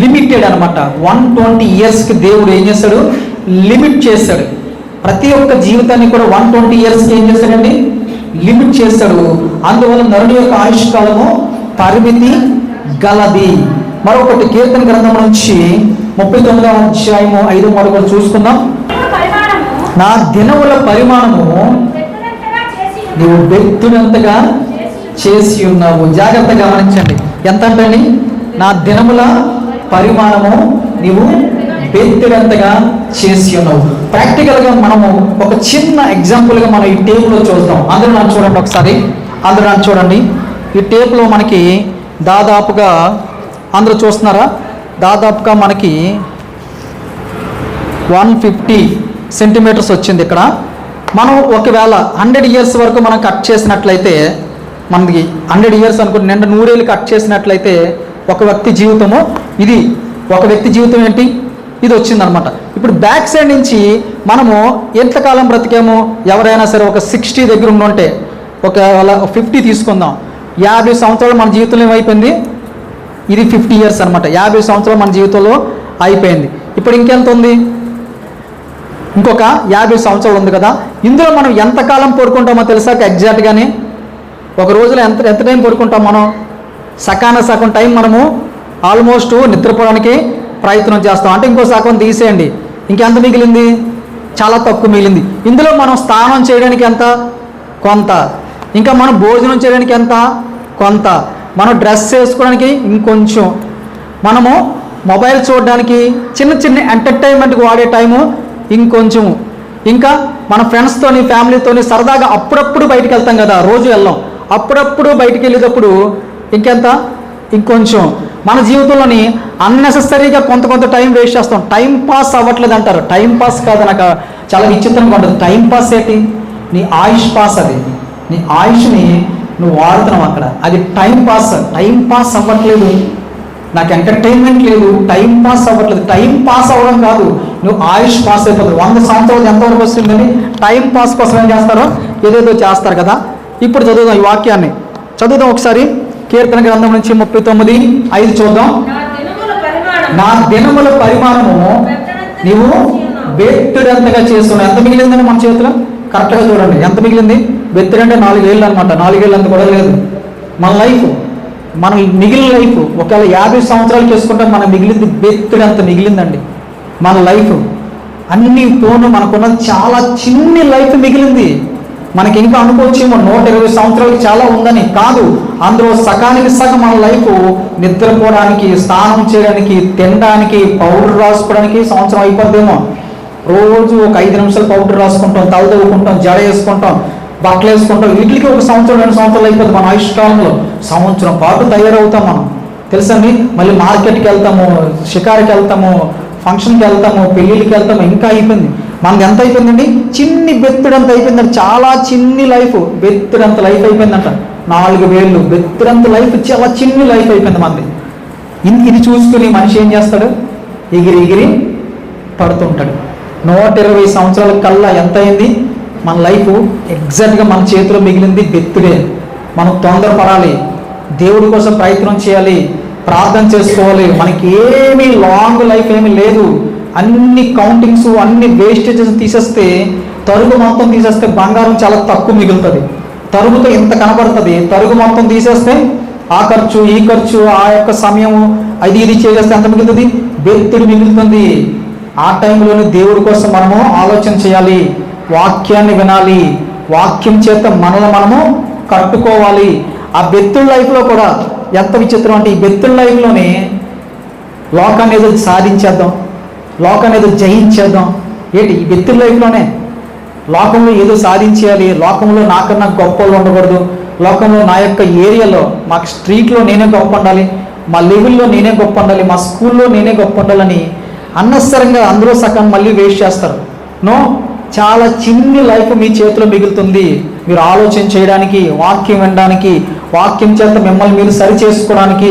లిమిటెడ్ అనమాట. 120 yearsకి దేవుడు ఏం చేశాడు? లిమిట్ చేశాడు. ప్రతి ఒక్క జీవితాన్ని కూడా 120 yearsకి ఏం చేశాడండి? లిమిట్ చేశాడు. అందువల్ల నరుని యొక్క ఆయుష్కాలము పరిమితి గలది. మరొకటి కీర్తన గ్రంథం నుంచి 39వ అధ్యాయము 5వ మాట కూడా చూసుకుందాం. నా దినముల పరిమాణము నీవు బెత్తునంతగా చేసి ఉన్నావు. జాగ్రత్తగా గమనించండి. ఎంత అంటే నా దినముల పరిమాణము నీవు బెత్తునంతగా చేసి ఉన్నావు. ప్రాక్టికల్గా మనము ఒక చిన్న ఎగ్జాంపుల్గా మనం ఈ టేప్లో చూద్దాం. అందరూ నన్ను చూడండి ఒకసారి. అందరూ నన్ను చూడండి. ఈ టేప్లో మనకి దాదాపుగా, అందరూ చూస్తున్నారా? దాదాపుగా మనకి 150 సెంటీమీటర్స్ వచ్చింది ఇక్కడ. మనం ఒకవేళ 100 years వరకు మనం కట్ చేసినట్లయితే, మనకి 100 years అనుకుంటే నిండా 100 ఏళ్ళు కట్ చేసినట్లయితే ఒక వ్యక్తి జీవితము ఇది. ఒక వ్యక్తి జీవితం ఏంటి? ఇది వచ్చిందనమాట. ఇప్పుడు బ్యాక్ సైడ్ నుంచి మనము ఎంతకాలం బ్రతికాము? ఎవరైనా సరే ఒక 60 దగ్గర ఉండుంటే, ఒకవేళ 50 తీసుకుందాం. 50 సంవత్సరాలు మన జీవితంలో ఏమైపోయింది? ఇది 50 years అనమాట. 50 సంవత్సరాలు మన జీవితంలో అయిపోయింది. ఇప్పుడు ఇంకెంత ఉంది? ఇంకొక 50 సంవత్సరాలు ఉంది కదా. ఇందులో మనం ఎంతకాలం పడుకుంటామో తెలుసా? ఎగ్జాక్ట్గానే ఒక రోజులో ఎంత టైం పడుకుంటాం మనం? సగం టైం మనము ఆల్మోస్ట్ నిద్రపోవడానికి ప్రయత్నం చేస్తాం. అంటే ఇంకో సగం తీసేయండి, ఇంకెంత మిగిలింది? చాలా తక్కువ మిగిలింది. ఇందులో మనం స్నానం చేయడానికి ఎంత? కొంత. ఇంకా మనం భోజనం చేయడానికి ఎంత? కొంత. మనం డ్రెస్ వేసుకోవడానికి ఇంకొంచెం. మనము మొబైల్ చూడడానికి, చిన్న చిన్న ఎంటర్టైన్మెంట్కి వాడే టైము ఇంకొంచెం. ఇంకా మన ఫ్రెండ్స్తోని, ఫ్యామిలీతోని సరదాగా అప్పుడప్పుడు బయటికి వెళ్తాం కదా, రోజు వెళ్ళాం. అప్పుడప్పుడు బయటికి వెళ్ళేటప్పుడు ఇంకెంత? ఇంకొంచెం. మన జీవితంలోని అన్నెసెసరీగా కొంత టైం వేస్ట్ చేస్తాం. టైం పాస్ అవ్వట్లేదు అంటారు. టైం పాస్ కాదు, నాకు చాలా విచిత్రంగా ఉంటుంది. టైం పాస్ ఏంటి? నీ ఆయుష్ పాస్. అది నీ ఆయుష్ని నువ్వు వాడుతున్నావు అక్కడ. అది టైం పాస్. టైం పాస్ అవ్వట్లేదు, నాకు ఎంటర్టైన్మెంట్ లేదు, టైం పాస్ అవ్వట్లేదు. టైం పాస్ అవ్వడం కాదు, నువ్వు ఆయుష్ పాస్ అయిపోతుంది. 100 సంవత్సరాలు ఎంతవరకు వస్తుందని టైం పాస్ కోసం ఏం చేస్తారో ఏదేదో చేస్తారు కదా. ఇప్పుడు చదువుదాం ఈ వాక్యాన్ని. చదువుదాం ఒకసారి. కీర్తన గ్రంథం నుంచి 39:5 చూద్దాం. నా దినముల పరిమాణము నీవు బెత్తుడంతగా చేస్తున్నావు. ఎంత మిగిలిందని మన చేతిలో? కరెక్ట్గా చూడండి. ఎంత మిగిలింది? బెత్తుడంటే 4 ఏళ్ళు అనమాట. 4 ఏళ్ళు అంత కూడా లేదు. మన లైఫ్, మన మిగిలిన లైఫ్ ఒకవేళ 50 సంవత్సరాలు చేసుకుంటే మన మిగిలింది బెత్తుడంత మిగిలిందండి మన లైఫ్. అన్ని పోను మనకున్నది చాలా చిన్ని లైఫ్ మిగిలింది. మనకి ఇంకా అనుకోవచ్చేమో 120 సంవత్సరాలకి చాలా ఉందని. కాదు, అందులో సగానికి సగం మన లైఫ్ నిద్రపోవడానికి, స్నానం చేయడానికి, తినడానికి, పౌడర్ రాసుకోవడానికి సంవత్సరం అయిపోద్దేమో. రోజు ఒక 5 నిమిషాలు పౌడర్ రాసుకుంటాం, తలదవ్వుకుంటాం, జడ వేసుకుంటాం, బట్టలు వేసుకుంటాం, వీటికి ఒక సంవత్సరం 2 సంవత్సరాలు అయిపోతుంది మన ఆయుష్కాలంలో. సంవత్సరం పాటు తయారవుతాం మనం, తెలుసండి. మళ్ళీ మార్కెట్కి వెళ్తాము, షికారుకి వెళ్తాము, ఫంక్షన్కి వెళ్తాము, పెళ్ళిళ్ళకి వెళ్తాము, ఇంకా అయిపోయింది. మనది ఎంత అయిపోయిందండి? చిన్ని బెత్తుడంత అయిపోయిందంట. చాలా చిన్ని లైఫ్, బెత్తుడంత లైఫ్ అయిపోయిందంట. 4 వేళ్ళు బెత్తుడంత లైఫ్, చాలా చిన్ని లైఫ్ అయిపోయింది మనది. ఇది చూసుకుని మనిషి ఏం చేస్తాడు? ఎగిరి ఎగిరి పడుతుంటాడు. 120 సంవత్సరాల కల్లా ఎంత అయింది మన లైఫ్? ఎగ్జాక్ట్గా మన చేతిలో మిగిలింది బెత్తుడే. మనం తొందరపడాలి, దేవుడి కోసం ప్రయత్నం చేయాలి, ప్రార్థన చేసుకోవాలి. మనకి ఏమీ లాంగ్ లైఫ్ ఏమీ లేదు. అన్ని కౌంటింగ్స్, అన్ని వేస్టేజెస్ తీసేస్తే, తరుగు మొత్తం తీసేస్తే బంగారం చాలా తక్కువ మిగులుతుంది. తరుగుతో ఎంత కనబడుతుంది, తరుగు మొత్తం తీసేస్తే ఆ ఖర్చు, ఈ ఖర్చు, ఆ యొక్క సమయం, ఇది చేసేస్తే ఎంత మిగులుతుంది? బెత్తుడు మిగులుతుంది. ఆ టైంలోనే దేవుడి కోసం మనము ఆలోచన చేయాలి, వాక్యాన్ని వినాలి, వాక్యం చేత మనల్ని మనము కట్టుకోవాలి. ఆ బెత్తుడి లైఫ్లో కూడా ఎంత విచిత్రం అంటే, ఈ బెత్తుడి లైఫ్లోనే లోకాన్ని ఏదో సాధించేద్దాం, లోకాన్ని ఏదో జయించేద్దాం. ఏంటి ఈ బెత్తుడి లైఫ్లోనే లోకంలో ఏదో సాధించేయాలి, లోకంలో నాకన్నా గొప్ప వాళ్ళు ఉండకూడదు, లోకంలో నా యొక్క ఏరియాలో, మా స్ట్రీట్లో నేనే గొప్ప ఉండాలి, మా లెవెల్లో నేనే గొప్ప ఉండాలి, మా స్కూల్లో నేనే గొప్ప ఉండాలని అనవసరంగా అందులో సగం మళ్ళీ వేస్ట్ చేస్తారు. నో, చాలా చిన్ని లైఫ్ మీ చేతిలో మిగులుతుంది. మీరు ఆలోచన చేయడానికి, వాక్యం వినడానికి, వాక్యం చేత మిమ్మల్ని మీరు సరి చేసుకోవడానికి,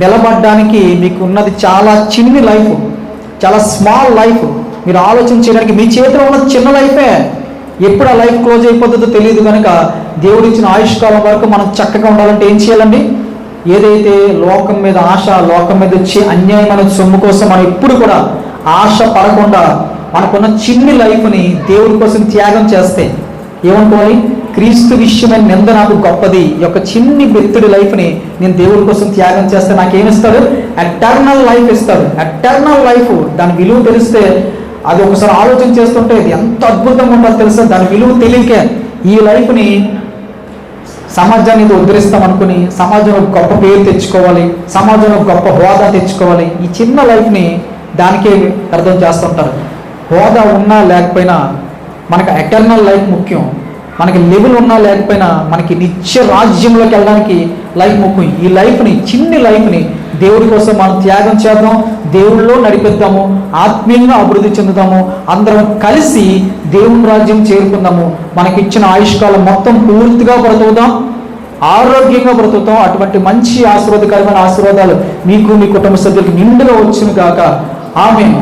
నిలబడడానికి మీకు ఉన్నది చాలా చిన్ని లైఫ్, చాలా స్మాల్ లైఫ్. మీరు ఆలోచన చేయడానికి మీ చేతిలో ఉన్నది చిన్న లైఫే. ఎప్పుడు ఆ లైఫ్ క్లోజ్ అయిపోతుందో తెలియదు. కనుక దేవుడిచ్చిన ఆయుష్కాలం వరకు మనం చక్కగా ఉండాలంటే ఏం చేయాలండి? ఏదైతే లోకం మీద ఆశ, లోకం మీద వచ్చి అన్యాయమైన సొమ్ము కోసం మనం ఎప్పుడు కూడా ఆశ పడకుండా మనకున్న చిన్ని లైఫ్ని దేవుడి కోసం త్యాగం చేస్తే ఏమనుకోవాలి? క్రీస్తు విషయమైన నింద నాకు గొప్పది. ఈ యొక్క చిన్ని బెత్తుడి లైఫ్ని నేను దేవుడి కోసం త్యాగం చేస్తే నాకేమిస్తాడు? ఎటర్నల్ లైఫ్ ఇస్తాడు. ఎటర్నల్ లైఫ్, దాని విలువ తెలిస్తే, అది ఒకసారి ఆలోచన చేస్తుంటే ఇది ఎంత అద్భుతంగా ఉంటుందో తెలుసా? దాని విలువ తెలియకే ఈ లైఫ్ని సమాజాన్ని ఉద్ధరిస్తాం అనుకుని సమాజంలో గొప్ప పేరు తెచ్చుకోవాలి, సమాజంలో గొప్ప హోదా తెచ్చుకోవాలి. ఈ చిన్న లైఫ్ని దానికే అర్థం చేస్తుంటారు. హోదా ఉన్నా లేకపోయినా మనకు ఎటర్నల్ లైఫ్ ముఖ్యం. మనకి లెవెల్ ఉన్నా లేకపోయినా మనకి నిత్య రాజ్యంలోకి వెళ్ళడానికి లైఫ్ ముఖ్యం. ఈ లైఫ్ని, చిన్ని లైఫ్ని దేవుడి కోసం మనం త్యాగం చేద్దాం, దేవుళ్ళలో నడిపిద్దాము, ఆత్మీయంగా అభివృద్ధి చెందుదాము, అందరం కలిసి దేవుని రాజ్యం చేరుకుందాము. మనకిచ్చిన ఆయుష్కాలం మొత్తం పూర్తిగా బ్రతుకుదాం, ఆరోగ్యంగా బ్రతుకుతాం. అటువంటి మంచి ఆశీర్వాదకరమైన ఆశీర్వాదాలు మీకు, మీ కుటుంబ సభ్యులకు నిండుగా వచ్చును గాక. ఆమేన్.